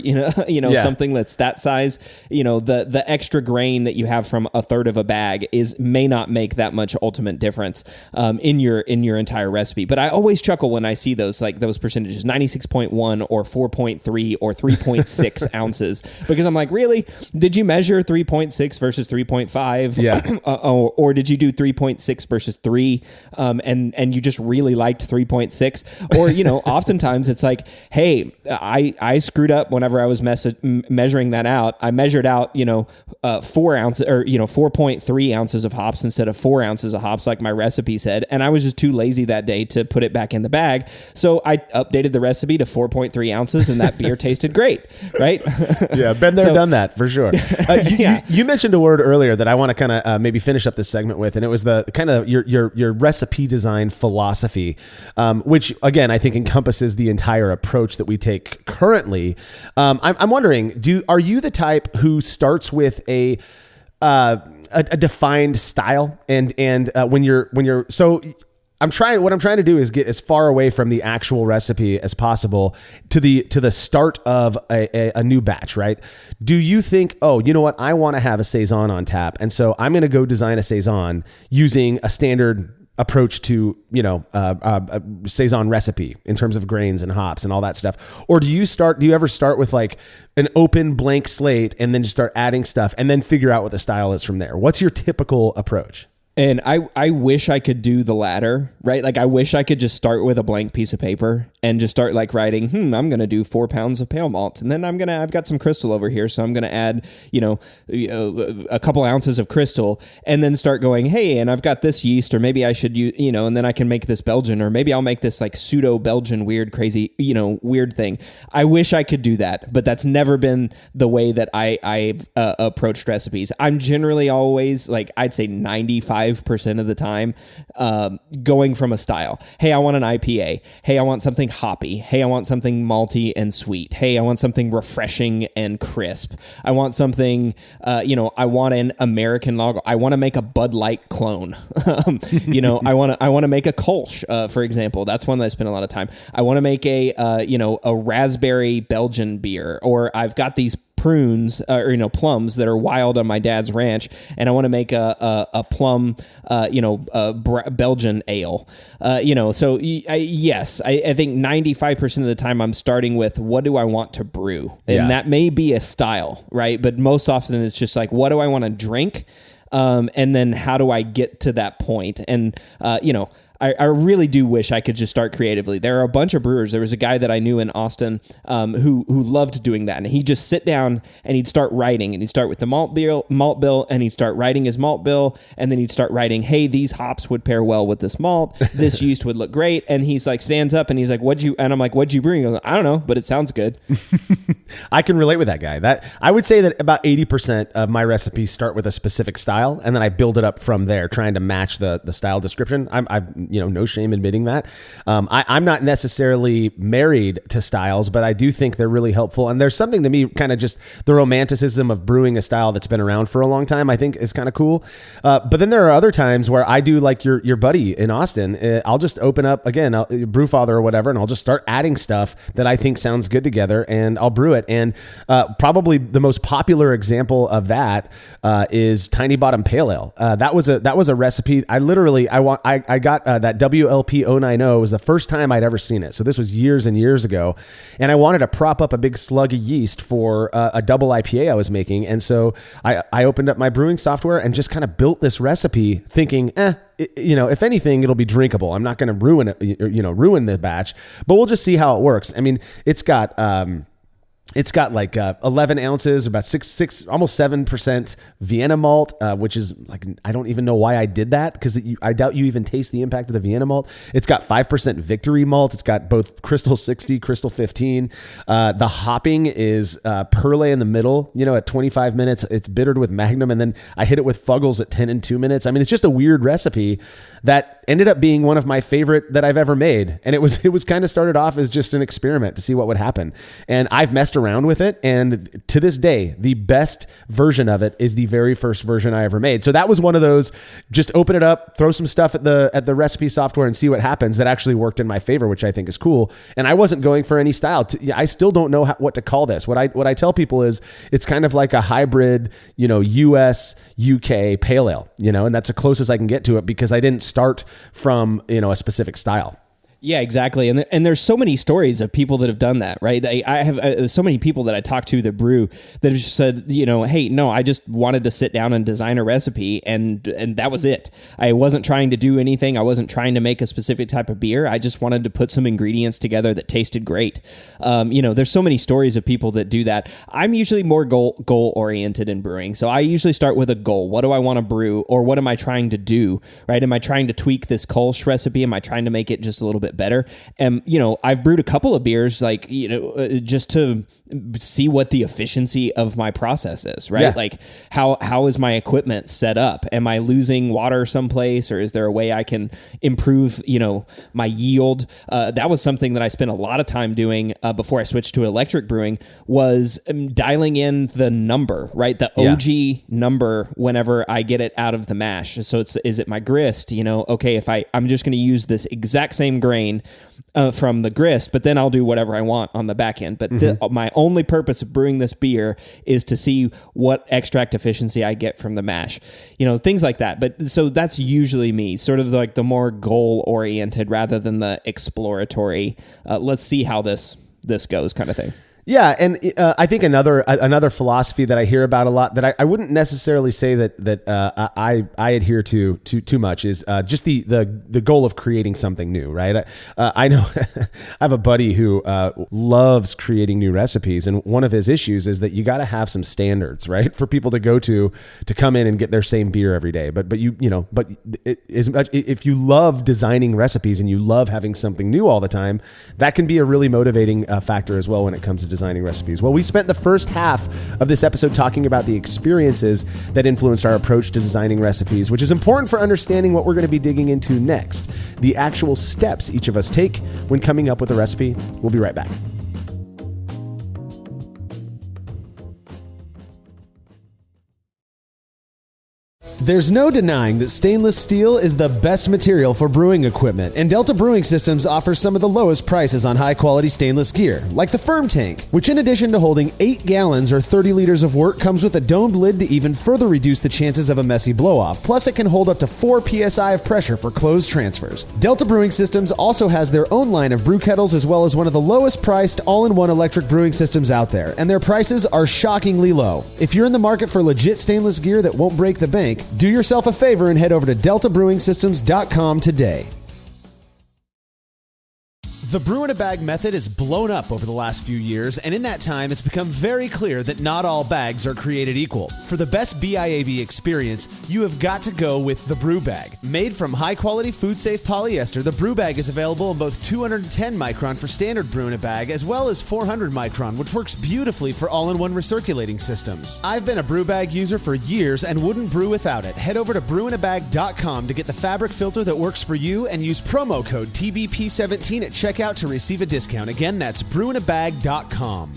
something that's that size, the extra grain that you have from a third of a bag may not make that much ultimate difference in your entire recipe. But I always chuckle when I see those percentages, 96.1 or 4.3 or 3.6 ounces, because I'm like, really? Did you measure 3.6 versus 3.5? Yeah. Or did you do 3.6 versus 3? And you just really liked 3.6? Or, oftentimes it's like, hey, I screwed up whenever I was measuring that out. I measured out, 4 ounces or, 4.3 ounces of hops instead of 4 ounces of hops, like my recipe said. And I was just too lazy that day to put it back in the bag. So I updated the recipe to 4.3 ounces and that beer tasted great. Right. Yeah. Been there, done that for sure. You mentioned a word earlier that I want to kind of maybe finish up this segment with, and it was the kind of your recipe design philosophy, which again, I think encompasses the entire approach that we take currently. I'm wondering, are you the type who starts with a defined style and when you're so what I'm trying to do is get as far away from the actual recipe as possible to the start of a new batch, right? Do you think, oh, you know what? I want to have a Saison on tap. And so I'm going to go design a Saison using a standard approach to, a Saison recipe in terms of grains and hops and all that stuff? Or do you ever start with like an open blank slate and then just start adding stuff and then figure out what the style is from there? What's your typical approach? And I wish I could do the latter, right? Like I wish I could just start with a blank piece of paper and just start like writing, I'm going to do 4 pounds of pale malt. And then I've got some crystal over here. So I'm going to add, a couple ounces of crystal and then start going, hey, and I've got this yeast, or maybe I should use, and then I can make this Belgian, or maybe I'll make this like pseudo Belgian weird, crazy, weird thing. I wish I could do that, but that's never been the way that I've approached recipes. I'm generally always like, I'd say 95% of the time, going from a style. Hey, I want an IPA. Hey, I want something hoppy. Hey, I want something malty and sweet. Hey, I want something refreshing and crisp. I want something, I want an American lager. I want to make a Bud Light clone. I want to make a Kolsch, for example. That's one that I spend a lot of time. I want to make a raspberry Belgian beer, or I've got these prunes or plums that are wild on my dad's ranch, and I want to make a plum Belgian ale. So yes, I think 95% of the time I'm starting with what do I want to brew, and that may be a style, right? But most often it's just like, what do I want to drink, and then how do I get to that point? And I really do wish I could just start creatively. There are a bunch of brewers. There was a guy that I knew in Austin who loved doing that. And he'd just sit down and he'd start writing. And he'd start with the malt bill, and he'd start writing his malt bill. And then he'd start writing, hey, these hops would pair well with this malt. This yeast would look great. And he's like, stands up and he's like, and I'm like, what'd you brew? And he goes, I don't know, but it sounds good. I can relate with that guy. That I would say that about 80% of my recipes start with a specific style, and then I build it up from there, trying to match the style description. I've no shame admitting that. I'm not necessarily married to styles, but I do think they're really helpful. And there's something to me, kind of just the romanticism of brewing a style that's been around for a long time, I think is kind of cool. But then there are other times where I do like your buddy in Austin. I'll just open up, again, Brewfather or whatever, and I'll just start adding stuff that I think sounds good together, and I'll brew it. And probably the most popular example of that is Tiny Bottom Pale Ale. That was a recipe. I got that WLP 090 was the first time I'd ever seen it. So this was years and years ago. And I wanted to prop up a big slug of yeast for a double IPA I was making. And so I opened up my brewing software and just kind of built this recipe thinking, if anything, it'll be drinkable. I'm not going to ruin it, ruin the batch, but we'll just see how it works. I mean, it's got like 11 ounces, about six, almost 7% Vienna malt, which is like, I don't even know why I did that, because I doubt you even taste the impact of the Vienna malt. It's got 5% Victory malt. It's got both Crystal 60, Crystal 15. The hopping is Perle in the middle, at 25 minutes. It's bittered with Magnum, and then I hit it with Fuggles at 10 and 2 minutes. I mean, it's just a weird recipe that ended up being one of my favorite that I've ever made. And it was kind of started off as just an experiment to see what would happen. And I've messed around with it. And to this day, the best version of it is the very first version I ever made. So that was one of those, just open it up, throw some stuff at the recipe software and see what happens. That actually worked in my favor, which I think is cool. And I wasn't going for any style. I still don't know what to call this. What I tell people is it's kind of like a hybrid, US, UK pale ale, and that's the closest I can get to it, because I didn't start from, a specific style. Yeah, exactly. And there's so many stories of people that have done that, right? I have so many people that I talk to that brew that have just said, hey, no, I just wanted to sit down and design a recipe, and that was it. I wasn't trying to do anything. I wasn't trying to make a specific type of beer. I just wanted to put some ingredients together that tasted great. There's so many stories of people that do that. I'm usually more goal oriented in brewing. So I usually start with a goal. What do I want to brew, or what am I trying to do, right? Am I trying to tweak this Kolsch recipe? Am I trying to make it just a little bit better? And, I've brewed a couple of beers, just to see what the efficiency of my process is, right? Yeah. Like how is my equipment set up? Am I losing water someplace, or is there a way I can improve, my yield? That was something that I spent a lot of time doing before I switched to electric brewing, was dialing in the number, right? The OG number whenever I get it out of the mash. So is it my grist? Okay, if I'm just going to use this exact same grain from the grist, but then I'll do whatever I want on the back end. But my only purpose of brewing this beer is to see what extract efficiency I get from the mash, things like that. But so that's usually me, sort of like the more goal oriented rather than the exploratory. Let's see how this goes kind of thing. Yeah, and I think another philosophy that I hear about a lot that I wouldn't necessarily say that I adhere to too much is just the goal of creating something new, right? I know I have a buddy who loves creating new recipes, and one of his issues is that you got to have some standards, right, for people to go to come in and get their same beer every day. But if you love designing recipes and you love having something new all the time, that can be a really motivating factor as well when it comes to designing recipes. Well, we spent the first half of this episode talking about the experiences that influenced our approach to designing recipes, which is important for understanding what we're going to be digging into next, the actual steps each of us take when coming up with a recipe. We'll be right back. There's no denying that stainless steel is the best material for brewing equipment, and Delta Brewing Systems offers some of the lowest prices on high-quality stainless gear, like the Firm Tank, which in addition to holding 8 gallons or 30 liters of wort, comes with a domed lid to even further reduce the chances of a messy blow-off. Plus, it can hold up to 4 psi of pressure for closed transfers. Delta Brewing Systems also has their own line of brew kettles, as well as one of the lowest-priced all-in-one electric brewing systems out there, and their prices are shockingly low. If you're in the market for legit stainless gear that won't break the bank, do yourself a favor and head over to deltabrewingsystems.com today. The brew in a bag method has blown up over the last few years, and in that time, it's become very clear that not all bags are created equal. For the best BIAB experience, you have got to go with the Brew Bag. Made from high-quality, food-safe polyester, the Brew Bag is available in both 210 micron for standard brew in a bag, as well as 400 micron, which works beautifully for all-in-one recirculating systems. I've been a Brew Bag user for years and wouldn't brew without it. Head over to brewinabag.com to get the fabric filter that works for you, and use promo code TBP17 at checkout to receive a discount. Again, that's brewinabag.com.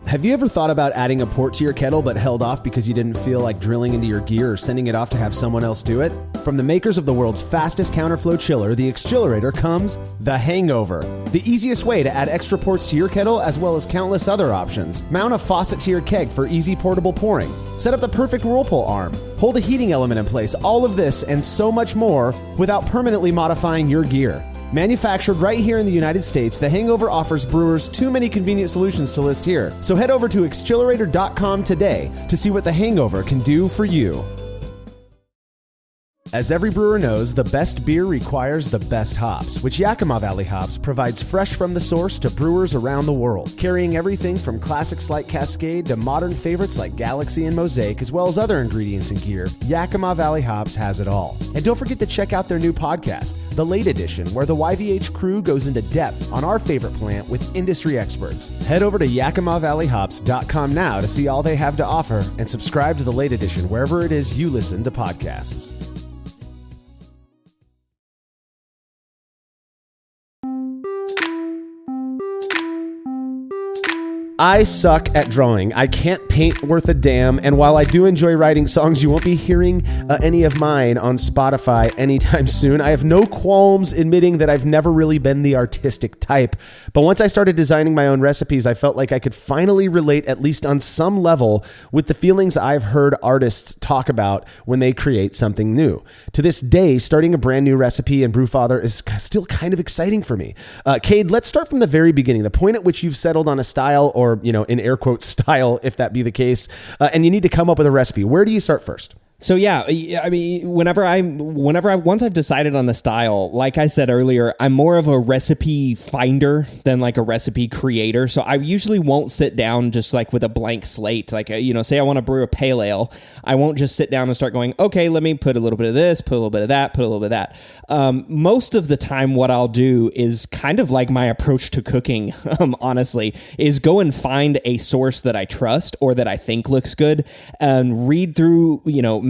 Have you ever thought about adding a port to your kettle but held off because you didn't feel like drilling into your gear or sending it off to have someone else do it? From the makers of the world's fastest counterflow chiller, the exGEERience, comes the Hangover, the easiest way to add extra ports to your kettle as well as countless other options. Mount a faucet to your keg for easy portable pouring. Set up the perfect whirlpool arm. Hold a heating element in place. All of this and so much more without permanently modifying your gear. Manufactured right here in the United States, the Hangover offers brewers too many convenient solutions to list here. So head over to exGEERience.com today to see what the Hangover can do for you. As every brewer knows, the best beer requires the best hops, which Yakima Valley Hops provides fresh from the source to brewers around the world, carrying everything from classics like Cascade to modern favorites like Galaxy and Mosaic, as well as other ingredients and gear. Yakima Valley Hops has it all. And don't forget to check out their new podcast, The Late Edition, where the YVH crew goes into depth on our favorite plant with industry experts. Head over to YakimaValleyHops.com now to see all they have to offer and subscribe to The Late Edition wherever it is you listen to podcasts. I suck at drawing. I can't paint worth a damn, and while I do enjoy writing songs, you won't be hearing any of mine on Spotify anytime soon. I have no qualms admitting that I've never really been the artistic type, but once I started designing my own recipes, I felt like I could finally relate, at least on some level, with the feelings I've heard artists talk about when they create something new. To this day, starting a brand new recipe in Brewfather is still kind of exciting for me. Cade, let's start from the very beginning, the point at which you've settled on a style, or in air quotes style, if that be the case, and you need to come up with a recipe. Where do you start first? So yeah, I mean, once I've decided on the style, like I said earlier, I'm more of a recipe finder than like a recipe creator. So I usually won't sit down just like with a blank slate. Like, say I want to brew a pale ale. I won't just sit down and start going, okay, let me put a little bit of this, put a little bit of that, put a little bit of that. Most of the time what I'll do is kind of like my approach to cooking, honestly, is go and find a source that I trust or that I think looks good and read through,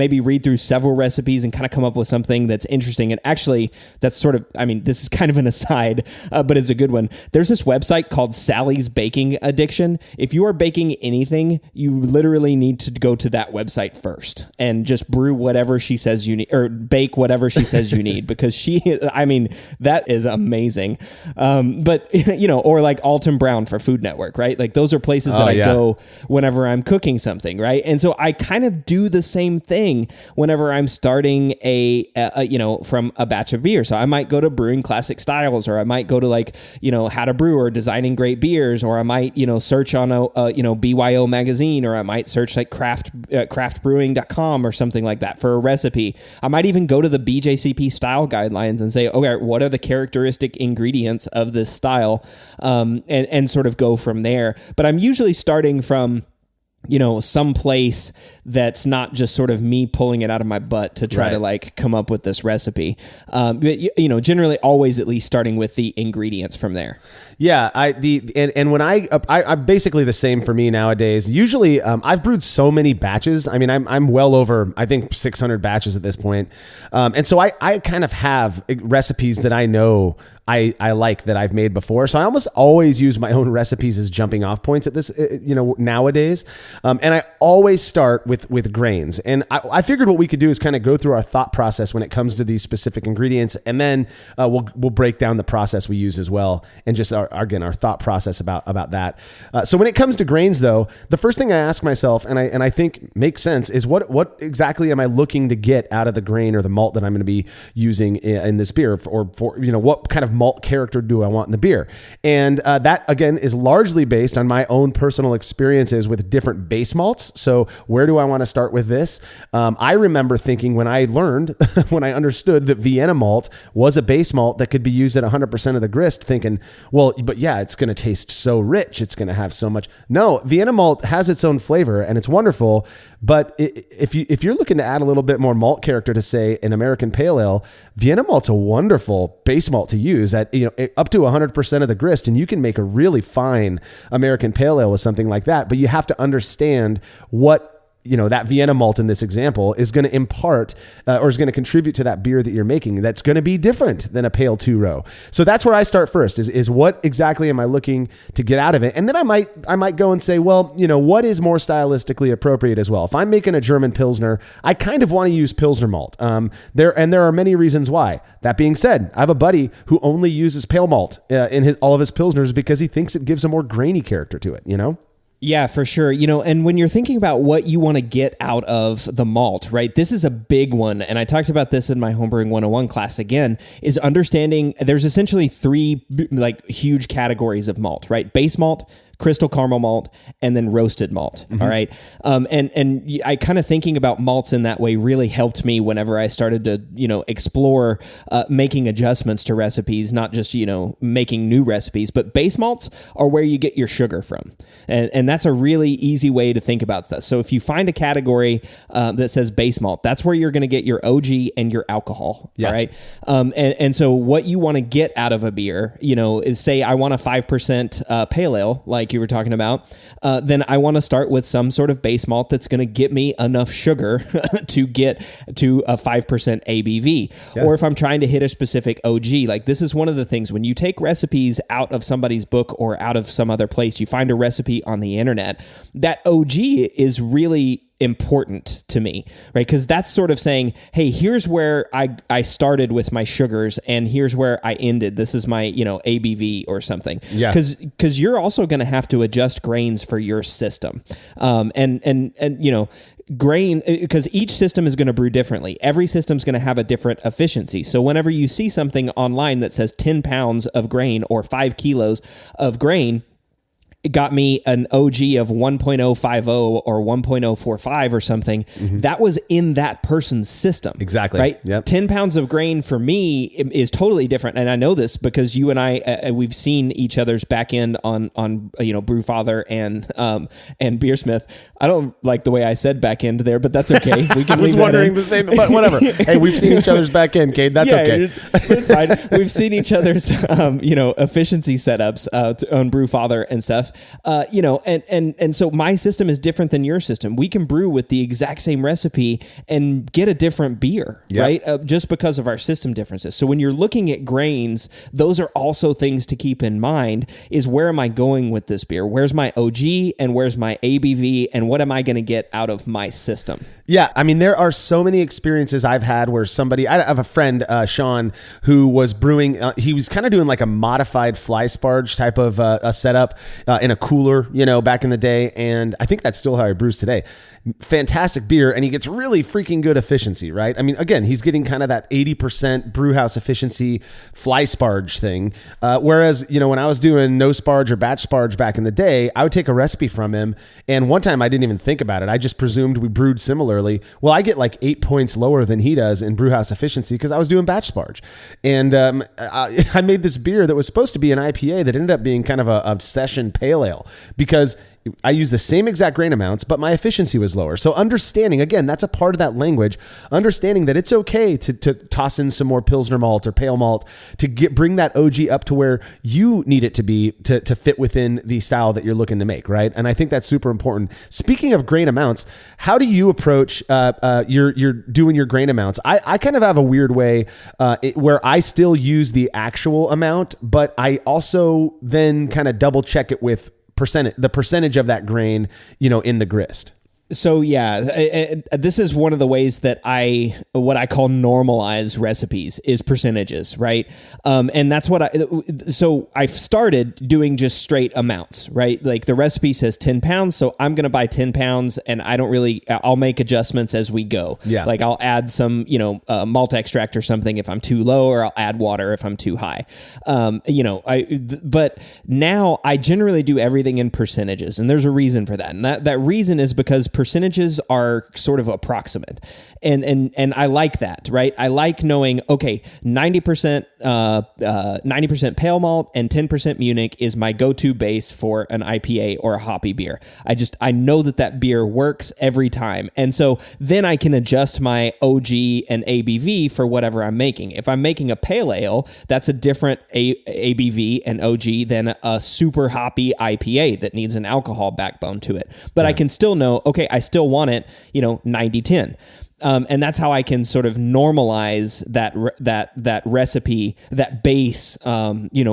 maybe read through several recipes and kind of come up with something that's interesting. And actually, that's sort of, this is kind of an aside, but it's a good one. There's this website called Sally's Baking Addiction. If you are baking anything, you literally need to go to that website first and just brew whatever she says you need, or bake whatever she says you need, because that is amazing. But, or like Alton Brown for Food Network, right? Like those are places that I go whenever I'm cooking something, right? And so I kind of do the same thing whenever I'm starting from a batch of beer. So I might go to Brewing Classic Styles, or I might go to How to Brew or Designing Great Beers, or I might, search on a BYO magazine, or I might search like craftbrewing.com or something like that for a recipe. I might even go to the BJCP style guidelines and say, okay, what are the characteristic ingredients of this style? And sort of go from there. But I'm usually starting from some place that's not just sort of me pulling it out of my butt to try to like come up with this recipe. But generally always at least starting with the ingredients from there. Yeah, when I'm basically the same for me nowadays. Usually, I've brewed so many batches. I'm well over, I think, 600 batches at this point. And so I kind of have recipes that I know I like that I've made before. So I almost always use my own recipes as jumping off points at this, nowadays. And I always start with grains. And I figured what we could do is kind of go through our thought process when it comes to these specific ingredients. And then we'll break down the process we use as well. And just our thought process about that. So when it comes to grains though, the first thing I ask myself, and I think makes sense, is what exactly am I looking to get out of the grain or the malt that I'm going to be using in this beer, or for what kind of of malt character do I want in the beer? And that, again, is largely based on my own personal experiences with different base malts. So where do I want to start with this? I remember thinking when I learned, when I understood that Vienna malt was a base malt that could be used at 100% of the grist, thinking, well, but yeah, it's going to taste so rich. It's going to have so much. No, Vienna malt has its own flavor and it's wonderful. But if you're looking to add a little bit more malt character to, say, an American pale ale, Vienna malt's a wonderful base malt to use at up to 100% of the grist, and you can make a really fine American pale ale with something like that. But you have to understand what that Vienna malt in this example is going to impart or is going to contribute to that beer that you're making. That's going to be different than a pale 2-row. So that's where I start first is what exactly am I looking to get out of it? And then I might go and say, well, what is more stylistically appropriate as well? If I'm making a German Pilsner, I kind of want to use Pilsner malt. There are many reasons why. That being said, I have a buddy who only uses pale malt in all of his Pilsners because he thinks it gives a more grainy character to it, Yeah, for sure. And when you're thinking about what you want to get out of the malt, right? This is a big one. And I talked about this in my Homebrewing 101 class again, is understanding there's essentially 3 huge categories of malt, right? Base malt, crystal caramel malt, and then roasted malt. Mm-hmm. All right. And I kind of thinking about malts in that way really helped me whenever I started to, explore making adjustments to recipes, not just, making new recipes, but base malts are where you get your sugar from. And that's a really easy way to think about this. So if you find a category that says base malt, that's where you're going to get your OG and your alcohol. Yeah. All right. And so what you want to get out of a beer, is say I want a 5% pale ale, like you were talking about, then I want to start with some sort of base malt that's going to get me enough sugar to get to a 5% ABV. Yeah. Or if I'm trying to hit a specific OG, like this is one of the things when you take recipes out of somebody's book or out of some other place, you find a recipe on the internet, that OG is really important to me, right? Because that's sort of saying, hey, here's where I started with my sugars and here's where I ended. This is my, ABV or something. Yeah. Because you're also going to have to adjust grains for your system. And grain, because each system is going to brew differently. Every system's going to have a different efficiency. So whenever you see something online that says 10 pounds of grain or 5 kilos of grain, it got me an OG of 1.050 or 1.045 or something. Mm-hmm. That was in that person's system. Exactly. Right? Yep. 10 pounds of grain for me is totally different. And I know this because you and I, we've seen each other's back end on Brewfather and Beersmith. I don't like the way I said back end there, but that's okay. We can I was wondering the same, but whatever. Hey, we've seen each other's back end, Cade. That's okay. It's fine. We've seen each other's, efficiency setups on Brewfather and stuff. And so my system is different than your system. We can brew with the exact same recipe and get a different beer, yep. Right? Just because of our system differences. So when you're looking at grains, those are also things to keep in mind is where am I going with this beer? Where's my OG and where's my ABV and what am I going to get out of my system? Yeah. I mean, there are so many experiences I've had where I have a friend, Sean, who was brewing, he was kind of doing like a modified fly sparge type of a setup in a cooler, back in the day. And I think that's still how he brews today. Fantastic beer. And he gets really freaking good efficiency, right? I mean, again, he's getting kind of that 80% brew house efficiency fly sparge thing. Whereas, when I was doing no sparge or batch sparge back in the day, I would take a recipe from him. And one time I didn't even think about it. I just presumed we brewed similarly. Well, I get like 8 points lower than he does in brew house efficiency because I was doing batch sparge. And I made this beer that was supposed to be an IPA that ended up being kind of a session pale ale because I use the same exact grain amounts, but my efficiency was lower. So understanding, again, that's a part of that language, understanding that it's okay to toss in some more Pilsner malt or pale malt to bring that OG up to where you need it to be to fit within the style that you're looking to make, right? And I think that's super important. Speaking of grain amounts, how do you approach your doing your grain amounts? I kind of have a weird way where I still use the actual amount, but I also then kind of double check it with the percentage of that grain, in the grist. So this is one of the ways that what I call normalize recipes is percentages, right? And that's what I've started doing just straight amounts, right? Like the recipe says 10 pounds, so I'm going to buy 10 pounds, and I'll make adjustments as we go. Yeah. Like I'll add some, malt extract or something if I'm too low, or I'll add water if I'm too high. But now I generally do everything in percentages, and there's a reason for that. And that reason is because percentages are sort of approximate. And I like that, right? I like knowing, okay, 90% pale malt and 10% Munich is my go-to base for an IPA or a hoppy beer. I know that beer works every time. And so then I can adjust my OG and ABV for whatever I'm making. If I'm making a pale ale, that's a different ABV and OG than a super hoppy IPA that needs an alcohol backbone to it. But I can still know, okay, I still want it, 90-10. And that's how I can sort of normalize that recipe, that base,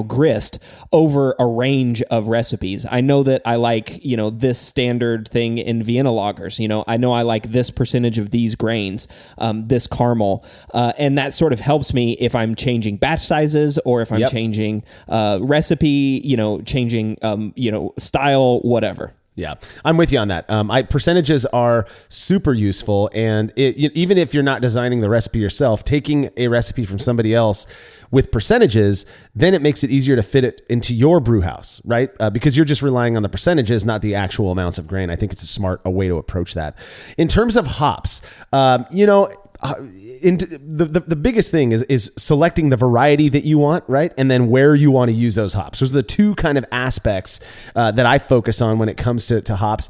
grist over a range of recipes. I know that I like, this standard thing in Vienna lagers. I know I like this percentage of these grains, this caramel, and that sort of helps me if I'm changing batch sizes or if I'm changing recipe, changing style, whatever. Yeah, I'm with you on that. Percentages are super useful, and even if you're not designing the recipe yourself, taking a recipe from somebody else with percentages, then it makes it easier to fit it into your brew house, right? Because you're just relying on the percentages, not the actual amounts of grain. I think it's a way to approach that. In terms of hops, the biggest thing is selecting the variety that you want, right? And then where you want to use those hops. Those are the two kind of aspects that I focus on when it comes to hops.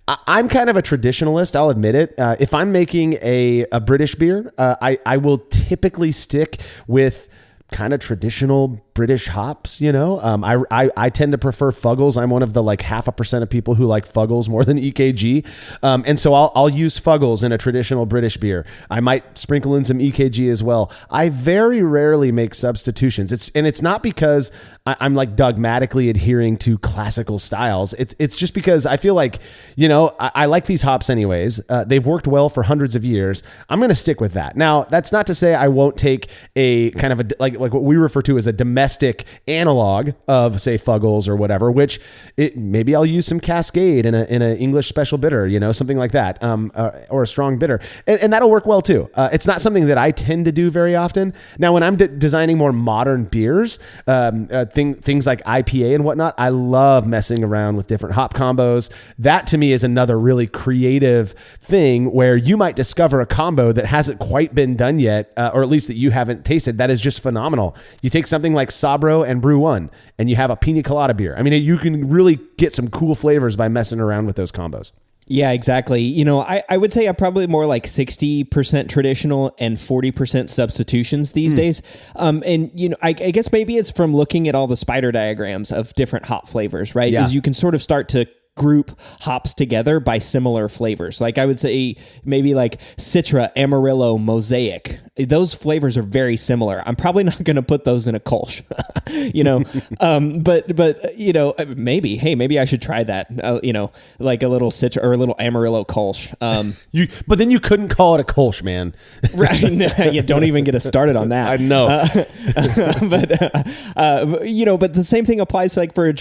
I'm kind of a traditionalist, I'll admit it. If I'm making a British beer, I will typically stick with kind of traditional British hops, I tend to prefer Fuggles. I'm one of the 0.5% of people who like Fuggles more than EKG. And so I'll use Fuggles in a traditional British beer. I might sprinkle in some EKG as well. I very rarely make substitutions. It's not because I'm dogmatically adhering to classical styles. It's just because I feel like, I like these hops anyways. They've worked well for hundreds of years. I'm going to stick with that. Now, that's not to say I won't take a kind of like what we refer to as a domestic analog of, say, Fuggles or whatever, which maybe I'll use some Cascade in a English special bitter, something like that, or a strong bitter, and that'll work well too. It's not something that I tend to do very often. Now, when I'm designing more modern beers, things like IPA and whatnot, I love messing around with different hop combos. That to me is another really creative thing where you might discover a combo that hasn't quite been done yet, or at least that you haven't tasted. That is just phenomenal. You take something like Sabro and Brew One, and you have a pina colada beer. I mean, you can really get some cool flavors by messing around with those combos. Yeah, exactly. I would say I'm probably more like 60% traditional and 40% substitutions these days. I guess maybe it's from looking at all the spider diagrams of different hop flavors, right? Because you can sort of start to group hops together by similar flavors. Like I would say maybe like Citra, Amarillo, Mosaic. Those flavors are very similar. I'm probably not going to put those in a Kolsch, but maybe I should try that, like a little Citra or a little Amarillo Kolsch. But then you couldn't call it a Kolsch, man. Right. You don't even get us started on that. I know. But the same thing applies like for a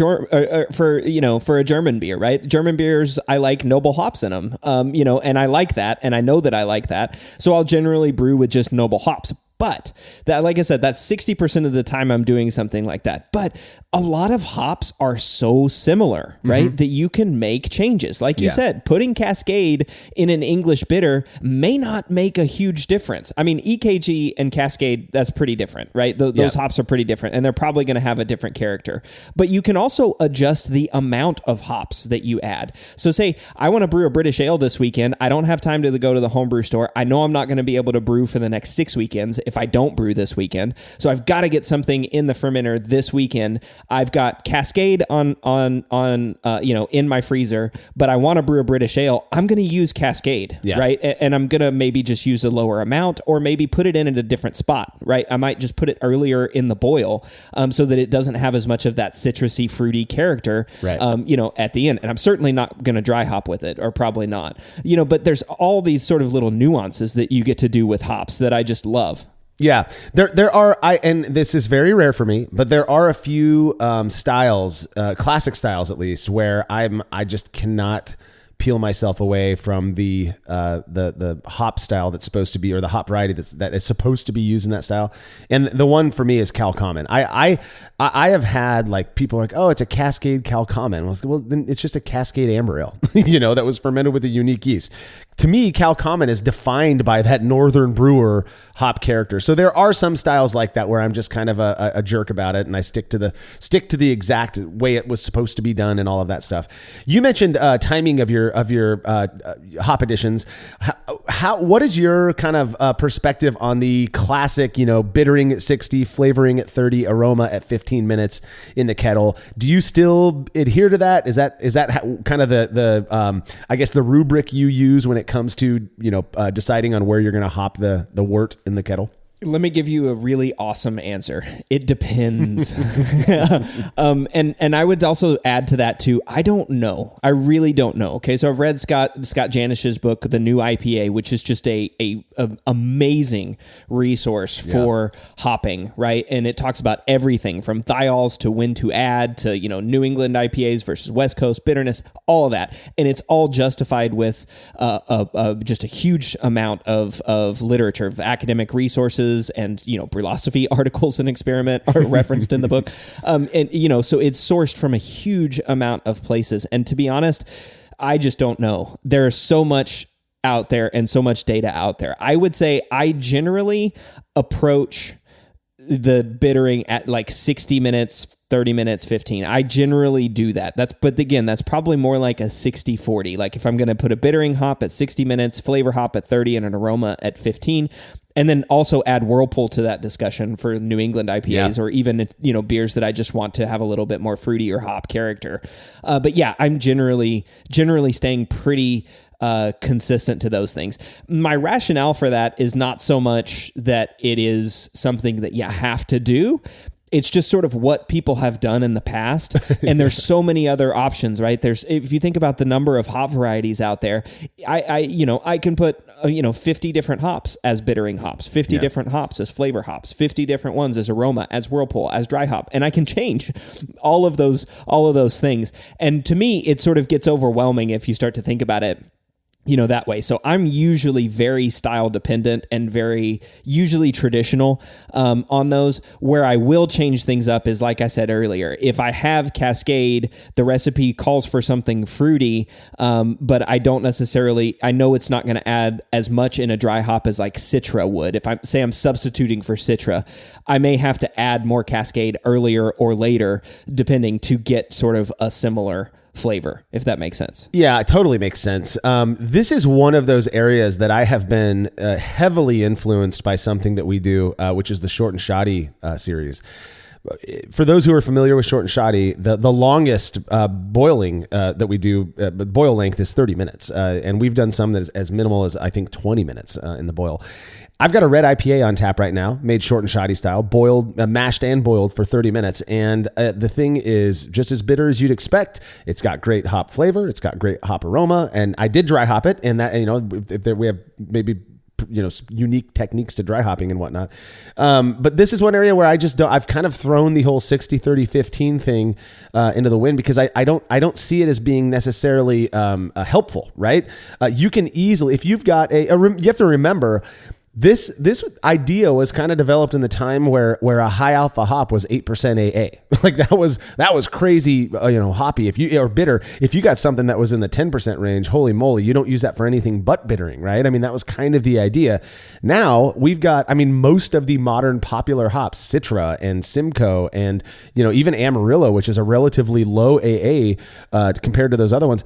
German beer, right? German beers, I like noble hops in them, and I like that, and I know that I like that. So I'll generally brew with just noble hops. But that, like I said, that's 60% of the time I'm doing something like that. But a lot of hops are so similar, right? That you can make changes. Like you said, putting Cascade in an English bitter may not make a huge difference. I mean, EKG and Cascade, that's pretty different, right? Those hops are pretty different, and they're probably going to have a different character. But you can also adjust the amount of hops that you add. So say, I want to brew a British ale this weekend. I don't have time to go to the homebrew store. I know I'm not going to be able to brew for the next 6 weekends if I don't brew this weekend. So I've got to get something in the fermenter this weekend. I've got Cascade on in my freezer, but I want to brew a British ale. I'm going to use Cascade, right? And I'm going to maybe just use a lower amount, or maybe put it in at a different spot, right? I might just put it earlier in the boil, so that it doesn't have as much of that citrusy, fruity character, right. At the end. And I'm certainly not going to dry hop with it, or probably not, but there's all these sort of little nuances that you get to do with hops that I just love. Yeah, there are, and this is very rare for me, but there are a few styles, classic styles at least, where I just cannot peel myself away from the hop style that's supposed to be, or the hop variety that is supposed to be used in that style. And the one for me is Cal Common. I have had like people like, oh, it's a Cascade Cal Common. Well, then it's just a Cascade amber ale, that was fermented with a unique yeast. To me, Cal Common is defined by that Northern brewer hop character. So there are some styles like that where I'm just kind of a jerk about it, and I stick to the exact way it was supposed to be done and all of that stuff. You mentioned timing of your hop additions. What is your kind of perspective on the classic, bittering at 60, flavoring at 30, aroma at 15 minutes in the kettle? Do you still adhere to that? Is that kind of the I guess the rubric you use when it comes to deciding on where you're going to hop the wort in the kettle? Let me give you a really awesome answer. It depends. And I would also add to that too. I don't know. I really don't know. Okay. So I've read Scott Janish's book, The New IPA, which is just a amazing resource for hopping, right? And it talks about everything from thiols to when to add to, New England IPAs versus West Coast bitterness, all of that. And it's all justified with just a huge amount of literature, of academic resources, and brewlosophy articles and experiment are referenced in the book, so it's sourced from a huge amount of places. And to be honest, I just don't know. There's so much out there and so much data out there. I would say I generally approach the bittering at like 60 minutes, 30 minutes, 15. I generally do that. But again, that's probably more like a 60-40. Like if I'm going to put a bittering hop at 60 minutes, flavor hop at 30, and an aroma at 15, and then also add Whirlpool to that discussion for New England IPAs, or even, beers that I just want to have a little bit more fruity or hop character. But yeah, I'm generally staying pretty consistent to those things. My rationale for that is not so much that it is something that you have to do. It's just sort of what people have done in the past. And there's so many other options, right? If you think about the number of hop varieties out there, I can put, 50 different hops as bittering hops, 50 different hops as flavor hops, 50 different ones as aroma, as Whirlpool, as dry hop. And I can change all of those things. And to me, it sort of gets overwhelming if you start to think about it that way. So I'm usually very style dependent and very usually traditional on those. Where I will change things up is, like I said earlier, if I have Cascade, the recipe calls for something fruity, but I don't necessarily, I know it's not going to add as much in a dry hop as like Citra would. If I'm substituting for Citra, I may have to add more Cascade earlier or later, depending, to get sort of a similar flavor, if that makes sense. Yeah, it totally makes sense. This is one of those areas that I have been heavily influenced by something that we do, which is the Short and Shoddy series. For those who are familiar with Short and Shoddy, the longest boiling that we do, boil length is 30 minutes. And we've done some that is as minimal as, I think, 20 minutes in the boil. I've got a red IPA on tap right now, made Short and Shoddy style, boiled, mashed and boiled for 30 minutes. And the thing is just as bitter as you'd expect. It's got great hop flavor. It's got great hop aroma. And I did dry hop it. And that, if we have maybe, unique techniques to dry hopping and whatnot. But this is one area where I've kind of thrown the whole 60, 30, 15 thing into the wind, because I don't see it as being necessarily helpful, right? You can easily, if you've got you have to remember, This idea was kind of developed in the time where a high alpha hop was 8% AA. Like that was crazy, hoppy. Or bitter. If you got something that was in the 10% range, holy moly, you don't use that for anything but bittering, right? I mean, that was kind of the idea. Now we've got, most of the modern popular hops, Citra and Simcoe, and even Amarillo, which is a relatively low AA compared to those other ones.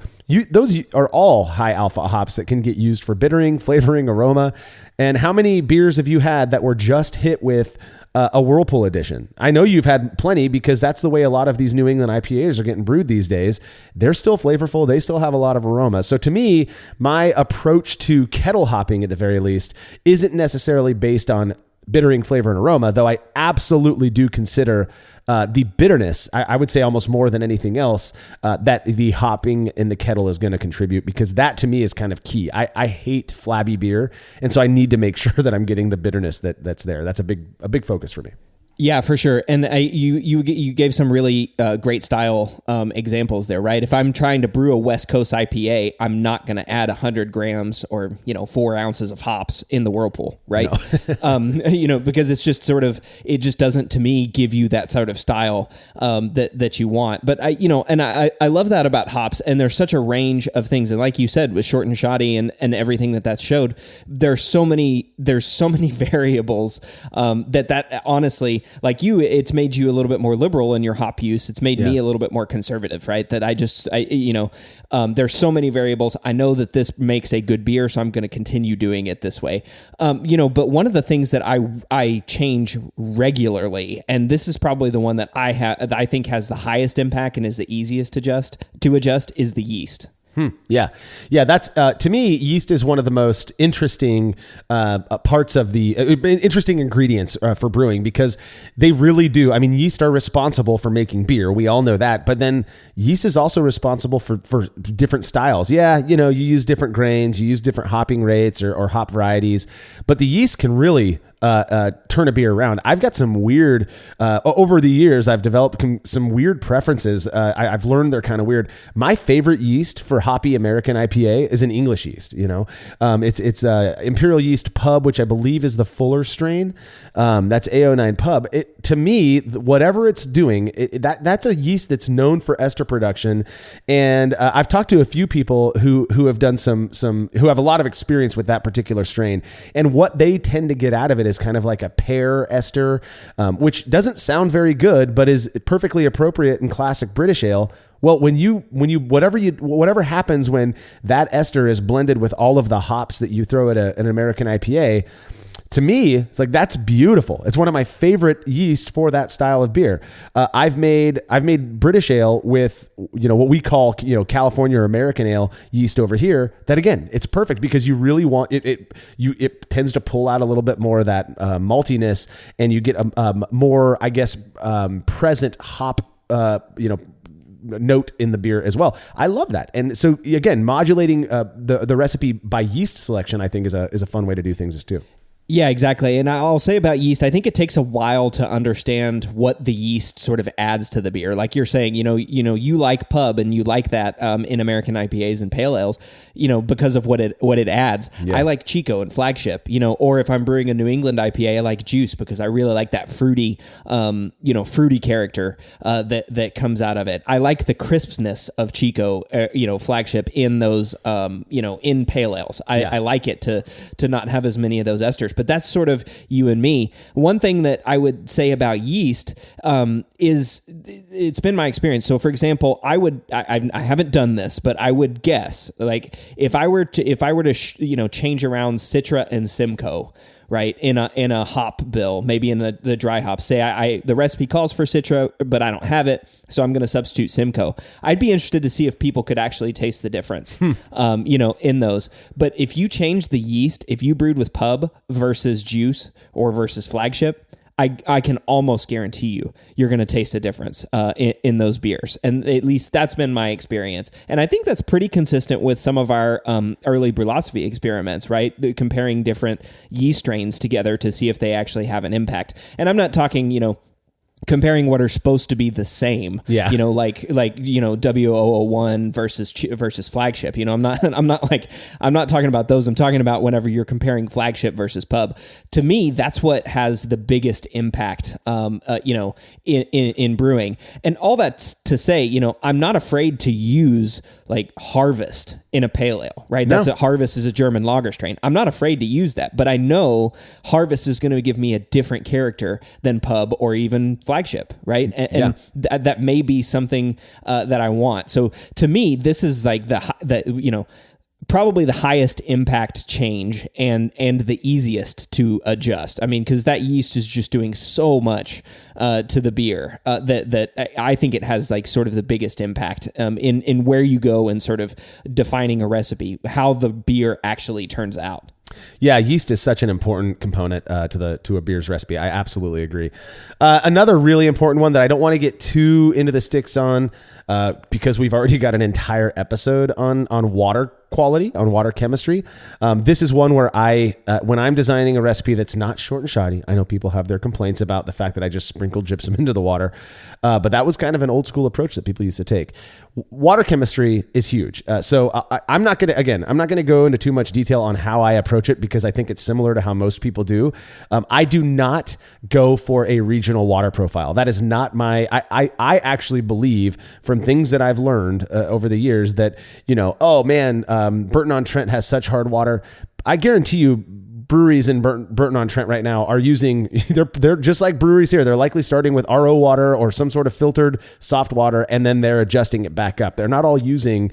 Those are all high alpha hops that can get used for bittering, flavoring, aroma. And how many many beers have you had that were just hit with a Whirlpool edition? I know you've had plenty, because that's the way a lot of these New England IPAs are getting brewed these days. They're still flavorful. They still have a lot of aroma. So to me, my approach to kettle hopping, at the very least, isn't necessarily based on bittering flavor and aroma, though I absolutely do consider the bitterness, I would say almost more than anything else, that the hopping in the kettle is going to contribute, because that to me is kind of key. I hate flabby beer, and so I need to make sure that I'm getting the bitterness that's there. That's a big focus for me. Yeah, for sure. And you gave some really great style examples there, right? If I'm trying to brew a West Coast IPA, I'm not going to add 100 grams or 4 ounces of hops in the Whirlpool, right? No. Because it's just it just doesn't, to me, give you that sort of style that you want. But I love that about hops, and there's such a range of things. And like you said, with short and shoddy and everything that showed, there's so many variables that honestly, like you, it's made you a little bit more liberal in your hop use. It's made me a little bit more conservative, right? That there's so many variables. I know that this makes a good beer, so I'm going to continue doing it this way. But one of the things that I change regularly, and this is probably the one that I think has the highest impact and is the easiest to adjust, is the yeast. Yeah. That's to me, yeast is one of the most interesting parts of the interesting ingredients for brewing, because they really do. I mean, yeast are responsible for making beer. We all know that. But then yeast is also responsible for different styles. Yeah, you use different grains, you use different hopping rates or hop varieties, but the yeast can really turn a beer around. I've got some weird, over the years, I've developed some weird preferences. I've learned they're kind of weird. My favorite yeast for hoppy American IPA is an English yeast. It's Imperial Yeast Pub, which I believe is the Fuller strain. That's A09 Pub. To me, whatever it's doing, that's a yeast that's known for ester production. And I've talked to a few people who have done who have a lot of experience with that particular strain. And what they tend to get out of it is kind of like a pear ester, which doesn't sound very good, but is perfectly appropriate in classic British ale. Well, whatever happens when that ester is blended with all of the hops that you throw at an American IPA, to me, it's like, that's beautiful. It's one of my favorite yeast for that style of beer. I've made British ale with, what we call, California or American ale yeast over here. That again, it's perfect because you really want it. It tends to pull out a little bit more of that maltiness, and you get a more, I guess, present hop, note in the beer as well. I love that. And so again, modulating the recipe by yeast selection, I think is a fun way to do things too. Yeah, exactly. And I'll say about yeast, I think it takes a while to understand what the yeast sort of adds to the beer. Like you're saying, you like pub and you like that in American IPAs and pale ales, because of what it adds. Yeah. I like Chico and Flagship, or if I'm brewing a New England IPA, I like Juice because I really like that fruity character that comes out of it. I like the crispness of Chico, Flagship in those, in pale ales. I like it to not have as many of those esters. But that's sort of you and me. One thing that I would say about yeast is it's been my experience. So, for example, I haven't done this, but I would guess, like, if I were to change around Citra and Simcoe, right, in a hop bill, maybe in the dry hop. Say the recipe calls for Citra, but I don't have it, so I'm going to substitute Simcoe. I'd be interested to see if people could actually taste the difference, in those. But if you change the yeast, if you brewed with pub versus Juice or versus Flagship, I can almost guarantee you're going to taste a difference in those beers. And at least that's been my experience. And I think that's pretty consistent with some of our early brewlosophy experiments, right? Comparing different yeast strains together to see if they actually have an impact. And I'm not talking, comparing what are supposed to be the same, like W001 versus Flagship. I'm not talking about those. I'm talking about whenever you're comparing Flagship versus pub. To me, that's what has the biggest impact, in brewing. And all that's to say, I'm not afraid to use like Harvest in a pale ale, right? No. Harvest is a German lager strain. I'm not afraid to use that, but I know Harvest is going to give me a different character than pub or even Flagship, right? And that may be something that I want. So to me, this is like probably the highest impact change and the easiest to adjust. I mean, because that yeast is just doing so much to the beer that I think it has like sort of the biggest impact in where you go and sort of defining a recipe, how the beer actually turns out. Yeah, yeast is such an important component to a beer's recipe. I absolutely agree. Another really important one that I don't want to get too into the sticks on because we've already got an entire episode on water quality, on water chemistry. This is one where when I'm designing a recipe that's not short and shoddy, I know people have their complaints about the fact that I just sprinkled gypsum into the water, but that was kind of an old school approach that people used to take. Water chemistry is huge. So I'm not going to go into too much detail on how I approach it because I think it's similar to how most people do. I do not go for a regional water profile. That is not I actually believe from things that I've learned over the years that, Burton-on-Trent has such hard water. I guarantee you breweries in Burton-on-Trent right now are using, they're just like breweries here. They're likely starting with RO water or some sort of filtered soft water, and then they're adjusting it back up. They're not all using,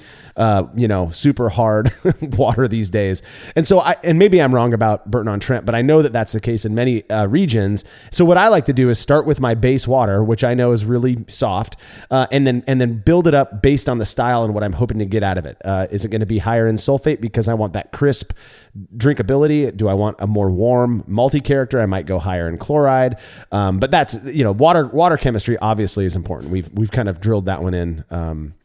super hard water these days. And so and maybe I'm wrong about Burton-on-Trent, but I know that that's the case in many regions. So what I like to do is start with my base water, which I know is really soft, and then build it up based on the style and what I'm hoping to get out of it. Is it going to be higher in sulfate because I want that crisp drinkability? Do I want a more warm malty character? I might go higher in chloride. But that's, water chemistry obviously is important. We've kind of drilled that one in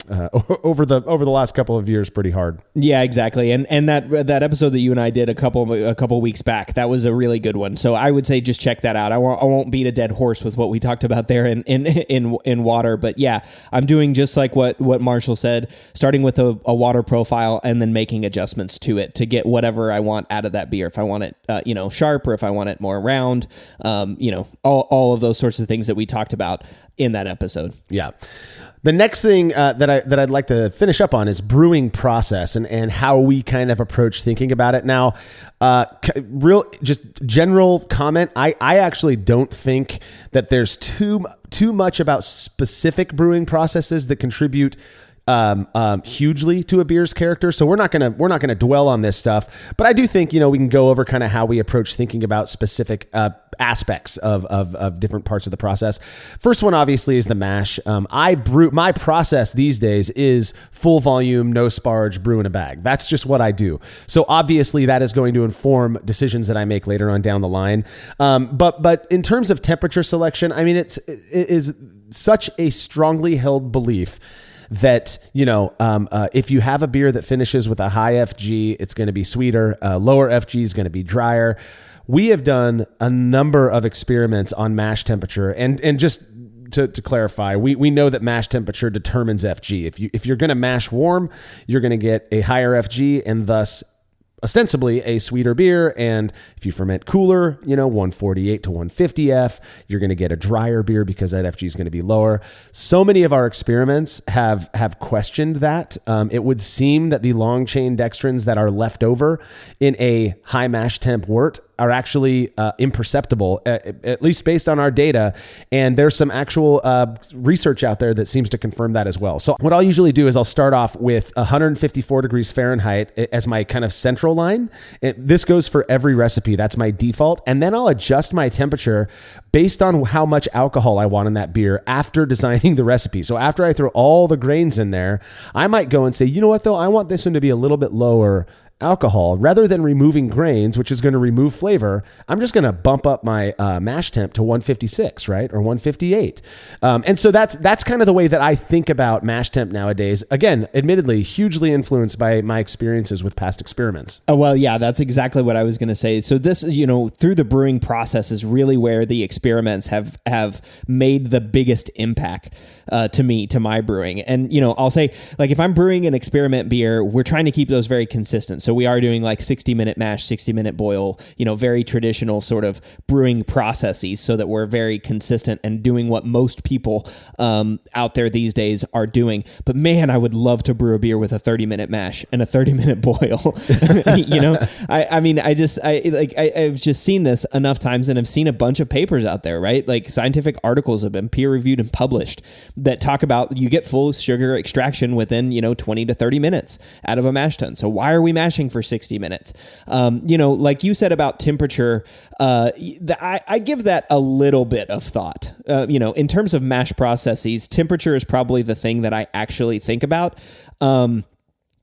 over the last couple of years pretty hard. Yeah, exactly. And that episode that you and I did a couple weeks back, that was a really good one. So I would say just check that out. I won't beat a dead horse with what we talked about there in water, but yeah, I'm doing just like what Marshall said, starting with a water profile and then making adjustments to it to get whatever I want out of that beer. If I want it, sharp, or if I want it more round, all of those sorts of things that we talked about in that episode. Yeah. The next thing that I'd like to finish up on is brewing process and how we kind of approach thinking about it. Now, just general comment. I actually don't think that there's too much about specific brewing processes that contribute hugely to a beer's character. So we're not gonna dwell on this stuff, but I do think, we can go over kind of how we approach thinking about specific aspects of different parts of the process. First one obviously is the mash. My process these days is full volume, no sparge, brew in a bag. That's just what I do. So obviously that is going to inform decisions that I make later on down the line. But in terms of temperature selection, I mean, it is such a strongly held belief that, if you have a beer that finishes with a high FG, it's going to be sweeter. Lower FG is going to be drier. We have done a number of experiments on mash temperature, and just to clarify, we know that mash temperature determines FG. If you're going to mash warm, you're going to get a higher FG and thus ostensibly a sweeter beer. And if you ferment cooler, 148 to 150 F, you're going to get a drier beer because that FG is going to be lower. So many of our experiments have questioned that. It would seem that the long chain dextrins that are left over in a high mash temp wort are actually imperceptible, at least based on our data. And there's some actual research out there that seems to confirm that as well. So what I'll usually do is I'll start off with 154 degrees Fahrenheit as my kind of central line. This goes for every recipe. That's my default. And then I'll adjust my temperature based on how much alcohol I want in that beer after designing the recipe. So after I throw all the grains in there, I might go and say, you know what though, I want this one to be a little bit lower alcohol. Rather than removing grains, which is going to remove flavor, I'm just going to bump up my mash temp to 156, right? Or 158. And so that's kind of the way that I think about mash temp nowadays. Again, admittedly, hugely influenced by my experiences with past experiments. Oh, well, yeah, that's exactly what I was going to say. So this, through the brewing process is really where the experiments have made the biggest impact to my brewing. And, I'll say, like, if I'm brewing an experiment beer, we're trying to keep those very consistent. So we are doing like 60-minute mash, 60-minute boil, very traditional sort of brewing processes so that we're very consistent and doing what most people out there these days are doing. But man, I would love to brew a beer with a 30-minute mash and a 30-minute boil. I've just seen this enough times, and I've seen a bunch of papers out there, right? Like scientific articles have been peer reviewed and published that talk about you get full sugar extraction within, 20 to 30 minutes out of a mash tun. So why are we mashing for 60 minutes? Like you said about temperature, I give that a little bit of thought. In terms of mash processes, temperature is probably the thing that I actually think about.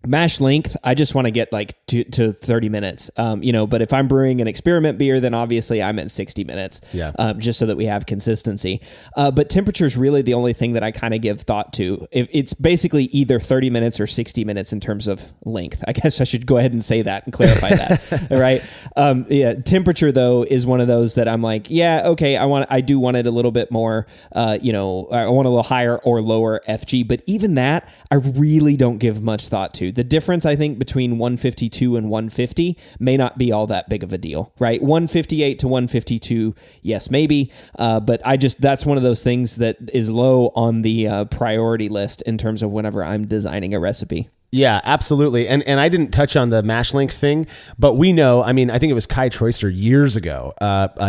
Mash length, I just want to get like to 30 minutes, but if I'm brewing an experiment beer, then obviously I'm at 60 minutes, just so that we have consistency. But temperature is really the only thing that I kind of give thought to. It's basically either 30 minutes or 60 minutes in terms of length. I guess I should go ahead and say that and clarify that, right? Temperature though is one of those that I'm like, okay, I do want it a little bit more, I want a little higher or lower FG, but even that I really don't give much thought to. The difference, I think, between 152 and 150 may not be all that big of a deal, right? 158 to 152, yes, maybe. But that's one of those things that is low on the priority list in terms of whenever I'm designing a recipe. Yeah, absolutely. And I didn't touch on the mash length thing, but we know, I think it was Kai Troyster years ago,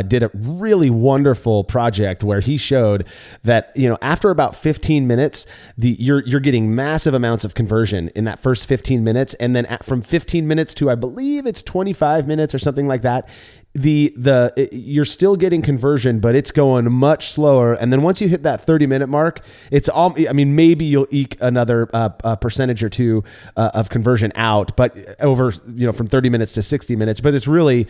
did a really wonderful project where he showed that, after about 15 minutes, you're getting massive amounts of conversion in that first 15 minutes. And then from 15 minutes to, I believe it's 25 minutes or something like that, you're still getting conversion, but it's going much slower. And then once you hit that 30-minute mark, it's all, maybe you'll eke another percentage or two of conversion out, but over, from 30 minutes to 60 minutes, but it's really,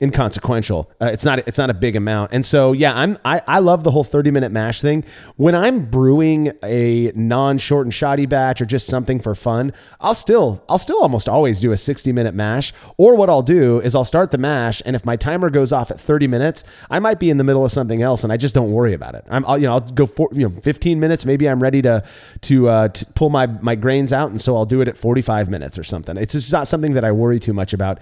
inconsequential. It's not a big amount. And so, I love the whole 30-minute mash thing. When I'm brewing a non-short and shoddy batch or just something for fun, I'll still almost always do a 60-minute mash. Or what I'll do is I'll start the mash, and if my timer goes off at 30 minutes, I might be in the middle of something else and I just don't worry about it. I'll go for 15 minutes. Maybe I'm ready to pull my grains out, and so I'll do it at 45 minutes or something. It's just not something that I worry too much about.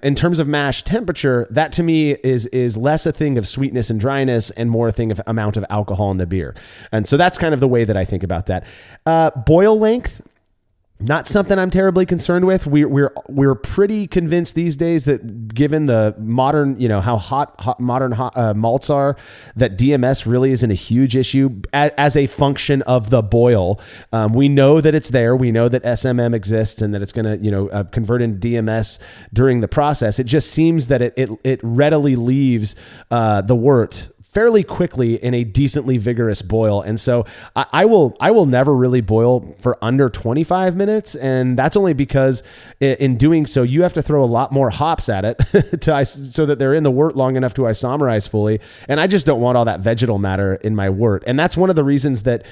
In terms of mash temperature, that to me is less a thing of sweetness and dryness and more a thing of amount of alcohol in the beer. And so that's kind of the way that I think about that. Boil length, not something I'm terribly concerned with. We're pretty convinced these days that given the modern, how hot modern malts are, that DMS really isn't a huge issue as a function of the boil. We know that it's there. We know that SMM exists and that it's going to, convert into DMS during the process. It just seems that it readily leaves the wort fairly quickly in a decently vigorous boil. And so I will never really boil for under 25 minutes. And that's only because in doing so, you have to throw a lot more hops at it so that they're in the wort long enough to isomerize fully. And I just don't want all that vegetal matter in my wort. And that's one of the reasons that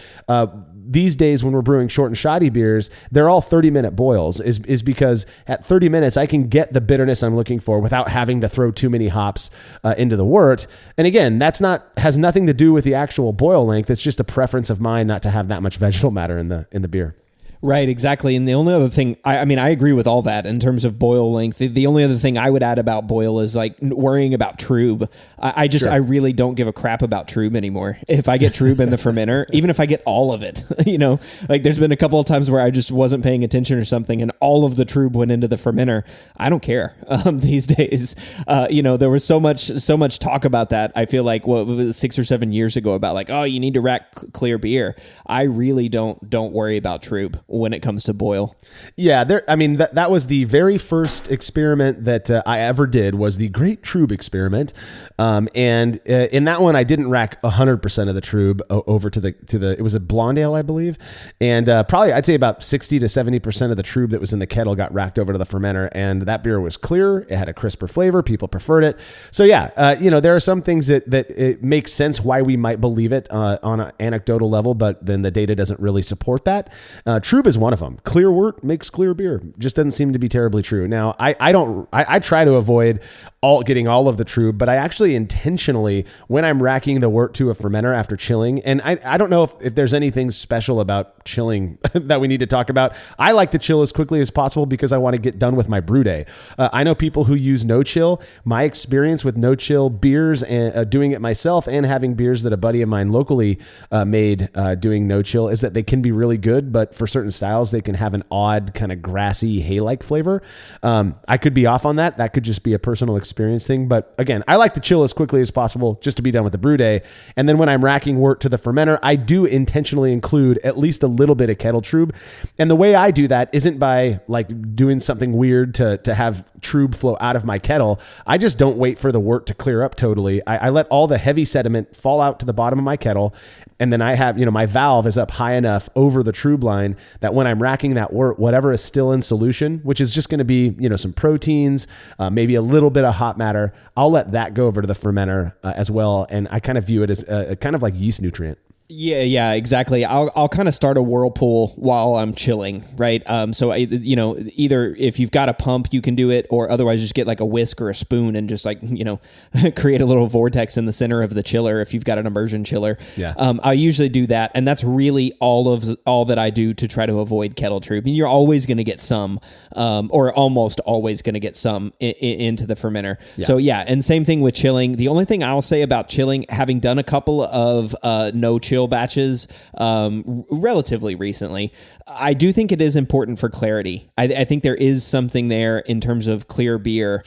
these days when we're brewing short and shoddy beers, they're all 30-minute boils is because at 30 minutes, I can get the bitterness I'm looking for without having to throw too many hops into the wort. And again, has nothing to do with the actual boil length. It's just a preference of mine not to have that much vegetal matter in the beer. Right, exactly. And the only other thing, I agree with all that in terms of boil length. The only other thing I would add about boil is like worrying about trub. I really don't give a crap about trub anymore. If I get trub in the fermenter, even if I get all of it, like there's been a couple of times where I just wasn't paying attention or something and all of the trub went into the fermenter. I don't care these days. There was so much talk about that. I feel like 6 or 7 years ago about like, oh, you need to rack clear beer. I really don't worry about trub when it comes to boil. Yeah, that was the very first experiment that I ever did, was the Great Trub experiment. And in that one, I didn't rack 100% of the trub over to the it was a blonde ale, I believe. And probably I'd say about 60 to 70% of the trub that was in the kettle got racked over to the fermenter, and that beer was clear. It had a crisper flavor. People preferred it. So there are some things that it makes sense why we might believe it on an anecdotal level, but then the data doesn't really support that. Trub Trub is one of them. Clear wort makes clear beer. Just doesn't seem to be terribly true. Now, I try to avoid getting all of the Trub, but I actually intentionally, when I'm racking the wort to a fermenter after chilling, and I don't know if there's anything special about chilling that we need to talk about. I like to chill as quickly as possible because I want to get done with my brew day. I know people who use no chill. My experience with no chill beers and doing it myself and having beers that a buddy of mine locally made doing no chill is that they can be really good, but for certain styles, they can have an odd kind of grassy hay-like flavor. I could be off on that. That could just be a personal experience thing. But again, I like to chill as quickly as possible just to be done with the brew day. And then when I'm racking wort to the fermenter, I do intentionally include at least a little bit of kettle Trub. And the way I do that isn't by like doing something weird to have Trub flow out of my kettle. I just don't wait for the wort to clear up totally. I let all the heavy sediment fall out to the bottom of my kettle. And then I have, my valve is up high enough over the Trub line that when I'm racking that wort, whatever is still in solution, which is just going to be, some proteins, maybe a little bit of hot matter, I'll let that go over to the fermenter as well. And I kind of view it as a kind of like yeast nutrient. Yeah, exactly. I'll kind of start a whirlpool while I'm chilling, right? So either if you've got a pump, you can do it, or otherwise just get like a whisk or a spoon and just create a little vortex in the center of the chiller if you've got an immersion chiller. Yeah. I usually do that, and that's really all that I do to try to avoid kettle Trub. And you're always going to get some, or almost always going to get some into the fermenter. Yeah. So yeah, and same thing with chilling. The only thing I'll say about chilling, having done a couple of no chill batches relatively recently, I do think it is important for clarity. I think there is something there in terms of clear beer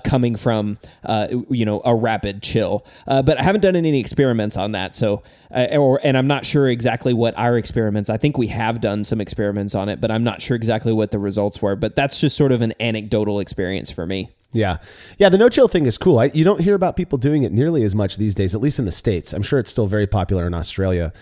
coming from a rapid chill, but I haven't done any experiments on that. So and I'm not sure exactly what our experiments. I think we have done some experiments on it, but I'm not sure exactly what the results were. But that's just sort of an anecdotal experience for me. Yeah. The no-chill thing is cool. You don't hear about people doing it nearly as much these days, at least in the States. I'm sure it's still very popular in Australia.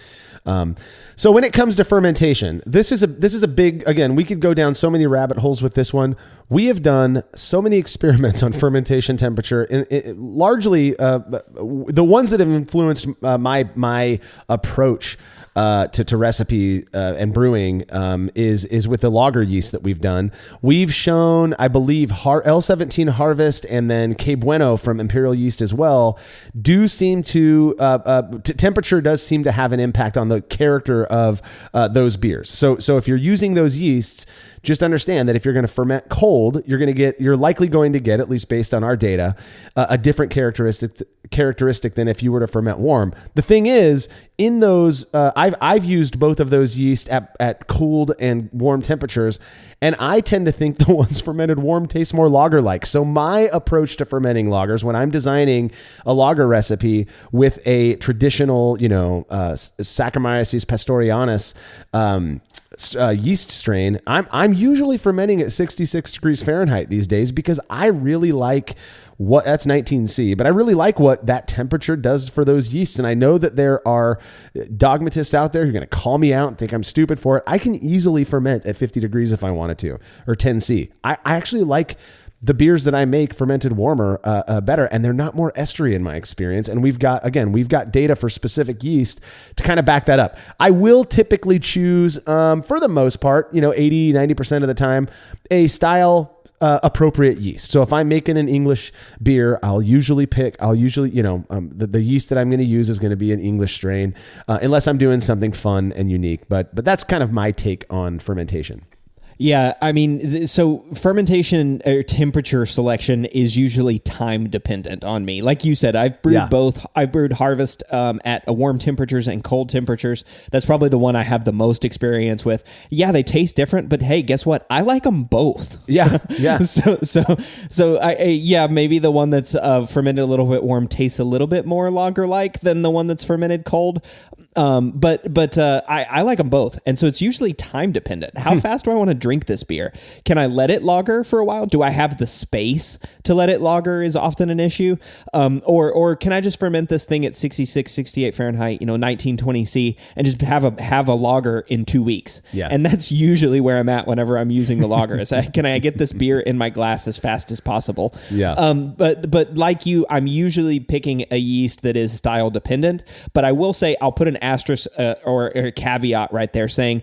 So when it comes to fermentation, this is a big, again, we could go down so many rabbit holes with this one. We have done so many experiments on fermentation temperature, largely the ones that have influenced my approach to recipe and brewing is with the lager yeast that we've done. We've shown, I believe, L17 Harvest and then Que Bueno from Imperial Yeast as well do seem to temperature does seem to have an impact on the character of those beers. So if you're using those yeasts, just understand that if you're going to ferment cold, you're likely going to get, at least based on our data, a different characteristic than if you were to ferment warm. The thing is, in those, I've used both of those yeast at cooled and warm temperatures, and I tend to think the ones fermented warm taste more lager-like. So my approach to fermenting lagers, when I'm designing a lager recipe with a traditional, Saccharomyces pastorianus yeast strain, I'm usually fermenting at 66 degrees Fahrenheit these days because I really like that's 19C, but I really like what that temperature does for those yeasts. And I know that there are dogmatists out there who are going to call me out and think I'm stupid for it. I can easily ferment at 50 degrees if I wanted to, or 10C. I actually like the beers that I make fermented warmer better, and they're not more estery in my experience. And we've got data for specific yeast to kind of back that up. I will typically choose, for the most part, 80, 90% of the time, a style appropriate yeast. So if I'm making an English beer, I'll usually the yeast that I'm going to use is going to be an English strain, unless I'm doing something fun and unique. But that's kind of my take on fermentation. Yeah, I mean, so fermentation or temperature selection is usually time dependent on me. Like you said, I've brewed both. I've brewed Harvest at warm temperatures and cold temperatures. That's probably the one I have the most experience with. Yeah, they taste different, but hey, guess what? I like them both. Yeah. So maybe the one that's fermented a little bit warm tastes a little bit more lager-like than the one that's fermented cold. But I like them both. And so it's usually time dependent. How fast do I want to drink this beer? Can I let it lager for a while? Do I have the space to let it lager is often an issue. Or can I just ferment this thing at 66, 68 Fahrenheit, 19, 20 C and just have a lager in 2 weeks? Yeah. And that's usually where I'm at whenever I'm using the lager. Can I get this beer in my glass as fast as possible? Yeah. But like you, I'm usually picking a yeast that is style dependent, but I will say I'll put an asterisk or a caveat right there saying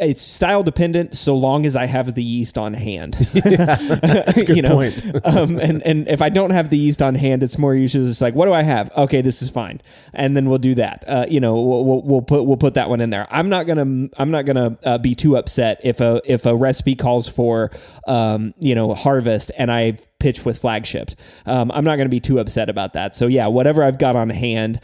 it's style dependent so long as I have the yeast on hand. That's a good point. And if I don't have the yeast on hand, it's more usually just like, what do I have? Okay, this is fine, and then we'll do that. We'll put that one in there. I'm not gonna be too upset if a recipe calls for harvest and I pitch with flagships. I'm not going to be too upset about that. So yeah, whatever I've got on hand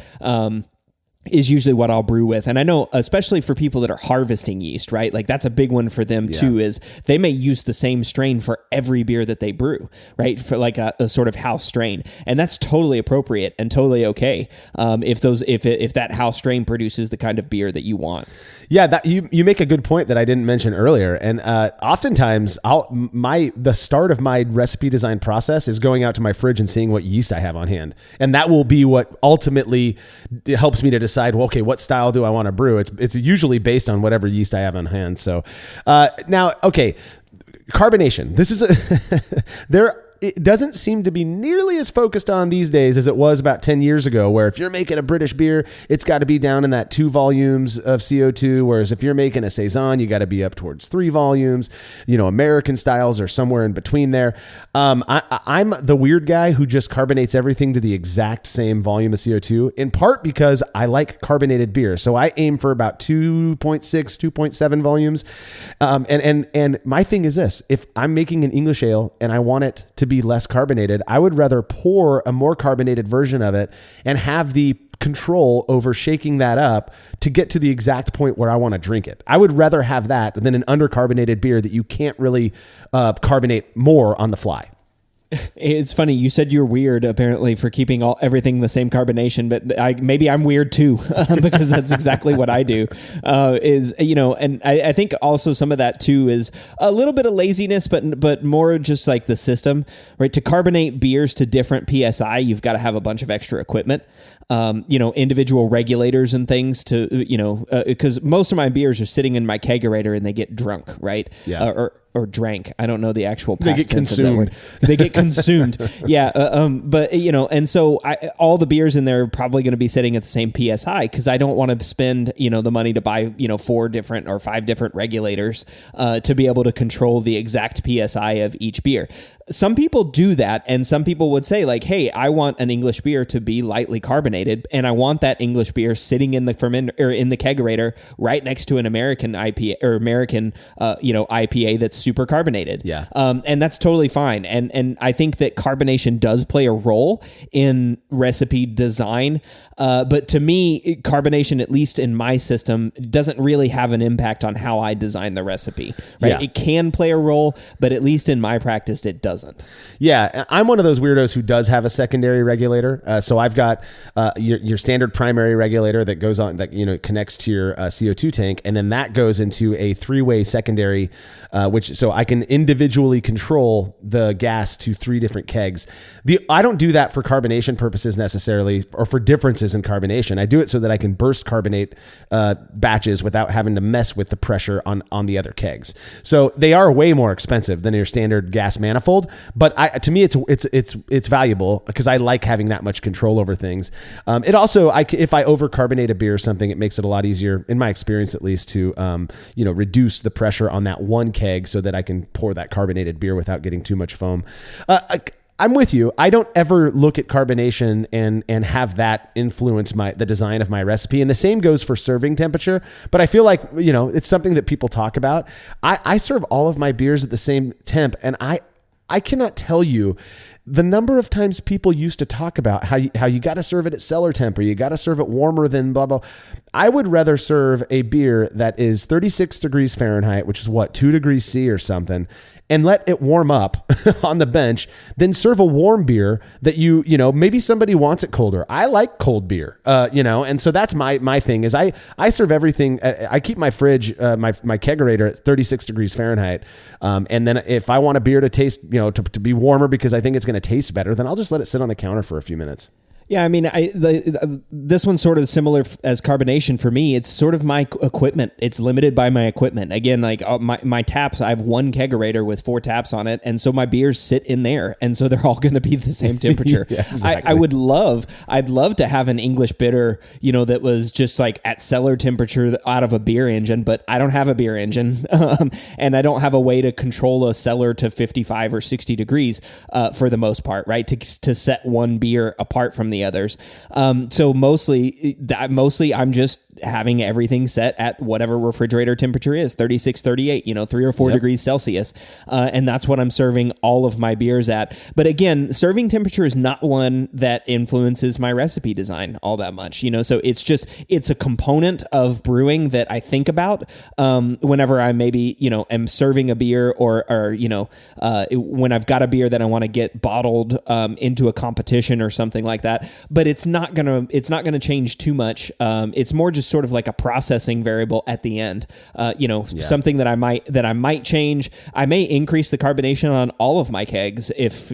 is usually what I'll brew with. And I know, especially for people that are harvesting yeast, right? Like that's a big one for them too, is they may use the same strain for every beer that they brew, right? For like a sort of house strain. And that's totally appropriate and totally okay. If that house strain produces the kind of beer that you want. Yeah, that you make a good point that I didn't mention earlier. And oftentimes the start of my recipe design process is going out to my fridge and seeing what yeast I have on hand. And that will be what ultimately helps me to decide, well, okay, what style do I want to brew? It's usually based on whatever yeast I have on hand. So now, okay, carbonation. This is it doesn't seem to be nearly as focused on these days as it was about 10 years ago, where if you're making a British beer, it's got to be down in that 2 volumes of CO2. Whereas if you're making a Saison, you got to be up towards 3 volumes. American styles are somewhere in between there. I'm the weird guy who just carbonates everything to the exact same volume of CO2, in part because I like carbonated beer. So I aim for about 2.6, 2.7 volumes. And my thing is this: if I'm making an English ale and I want it to be less carbonated, I would rather pour a more carbonated version of it and have the control over shaking that up to get to the exact point where I want to drink it. I would rather have that than an undercarbonated beer that you can't really carbonate more on the fly. It's funny. You said you're weird apparently for keeping everything the same carbonation, but maybe I'm weird too, because that's exactly what I do. And I think also some of that too is a little bit of laziness, but more just like the system, right? To carbonate beers to different PSI, you've got to have a bunch of extra equipment. Individual regulators and things because most of my beers are sitting in my kegerator and they get drunk, right? Yeah. Or drank. I don't know the actual past they get tense consumed. of that word. They get consumed. Yeah. And so all the beers in there are probably going to be sitting at the same PSI because I don't want to spend, the money to buy, 4 different or 5 different regulators to be able to control the exact PSI of each beer. Some people do that, and some people would say like, hey, I want an English beer to be lightly carbonated, and I want that English beer sitting in the fermenter or in the kegerator right next to an American IPA or American IPA that's super carbonated. Yeah. And that's totally fine. And I think that carbonation does play a role in recipe design. But to me, carbonation, at least in my system, doesn't really have an impact on how I design the recipe, right? Yeah. It can play a role, but at least in my practice, it doesn't. Yeah, I'm one of those weirdos who does have a secondary regulator. So I've got your standard primary regulator that goes on, that connects to your CO2 tank, and then that goes into a 3-way secondary, so I can individually control the gas to 3 different kegs. I don't do that for carbonation purposes necessarily, or for differences in carbonation. I do it so that I can burst carbonate batches without having to mess with the pressure on the other kegs. So they are way more expensive than your standard gas manifold. But to me, it's valuable because I like having that much control over things. It also, if I overcarbonate a beer or something, it makes it a lot easier, in my experience at least, to reduce the pressure on that one keg so that I can pour that carbonated beer without getting too much foam. I'm with you. I don't ever look at carbonation and have that influence the design of my recipe. And the same goes for serving temperature. But I feel like, it's something that people talk about. I serve all of my beers at the same temp, and I cannot tell you the number of times people used to talk about how you got to serve it at cellar temp, or you got to serve it warmer than blah, blah. I would rather serve a beer that is 36 degrees Fahrenheit, which is 2 degrees C or something, and let it warm up on the bench, then serve a warm beer that maybe somebody wants it colder. I like cold beer, and so that's my thing is I serve everything. I keep my fridge, my kegerator at 36 degrees Fahrenheit. And then if I want a beer to taste, to be warmer because I think it's going to taste better, then I'll just let it sit on the counter for a few minutes. Yeah, I mean, this one's sort of similar as carbonation for me. It's sort of my equipment. It's limited by my equipment. Again, like my taps, I have one kegerator with 4 taps on it, and so my beers sit in there, and so they're all going to be the same temperature. Yeah, exactly. I'd love to have an English bitter, that was just like at cellar temperature out of a beer engine, but I don't have a beer engine, and I don't have a way to control a cellar to 55 or 60 degrees for the most part, right? To set one beer apart from the others. So mostly I'm just having everything set at whatever refrigerator temperature is, 36, 38, 3 or 4 degrees Celsius. And that's what I'm serving all of my beers at. But again, serving temperature is not one that influences my recipe design all that much, so it's a component of brewing that I think about, whenever I maybe, am serving a beer or when I've got a beer that I want to get bottled, into a competition or something like that. But it's not gonna change too much. It's more just sort of like a processing variable at the end. Something that I might change. I may increase the carbonation on all of my kegs if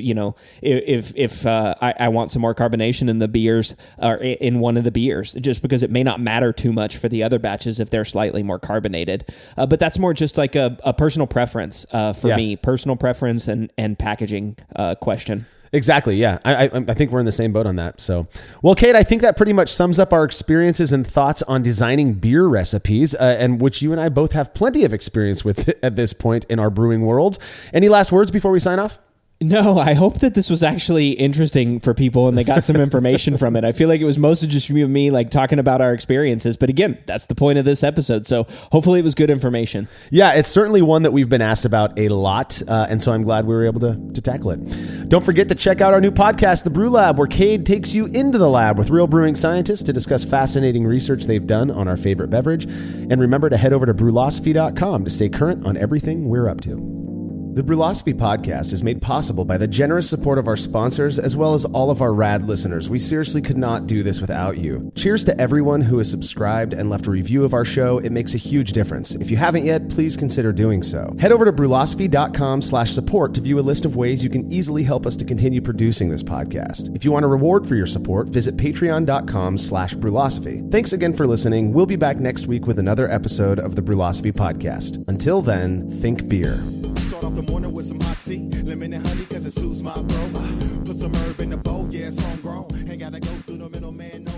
I want some more carbonation in the beers or in one of the beers, just because it may not matter too much for the other batches if they're slightly more carbonated. But that's more just like a personal preference for me, personal preference and packaging question. Exactly. Yeah. I think we're in the same boat on that. So, well, Cade, I think that pretty much sums up our experiences and thoughts on designing beer recipes, and which you and I both have plenty of experience with at this point in our brewing world. Any last words before we sign off? No, I hope that this was actually interesting for people and they got some information from it. I feel like it was mostly just me like talking about our experiences. But again, that's the point of this episode. So hopefully it was good information. Yeah, it's certainly one that we've been asked about a lot. And so I'm glad we were able to tackle it. Don't forget to check out our new podcast, The Brew Lab, where Cade takes you into the lab with real brewing scientists to discuss fascinating research they've done on our favorite beverage. And remember to head over to brewlosophy.com to stay current on everything we're up to. The Brewlosophy podcast is made possible by the generous support of our sponsors, as well as all of our rad listeners. We seriously could not do this without you. Cheers to everyone who has subscribed and left a review of our show. It makes a huge difference. If you haven't yet, please consider doing so. Head over to brewlosophy.com/support to view a list of ways you can easily help us to continue producing this podcast. If you want a reward for your support, visit patreon.com/brewlosophy. Thanks again for listening. We'll be back next week with another episode of the Brewlosophy podcast. Until then, think beer. Start off the morning with some hot tea, lemon and honey, cause it suits my throat. Put some herb in the bowl, yeah, it's homegrown. Ain't gotta go through the middleman, no.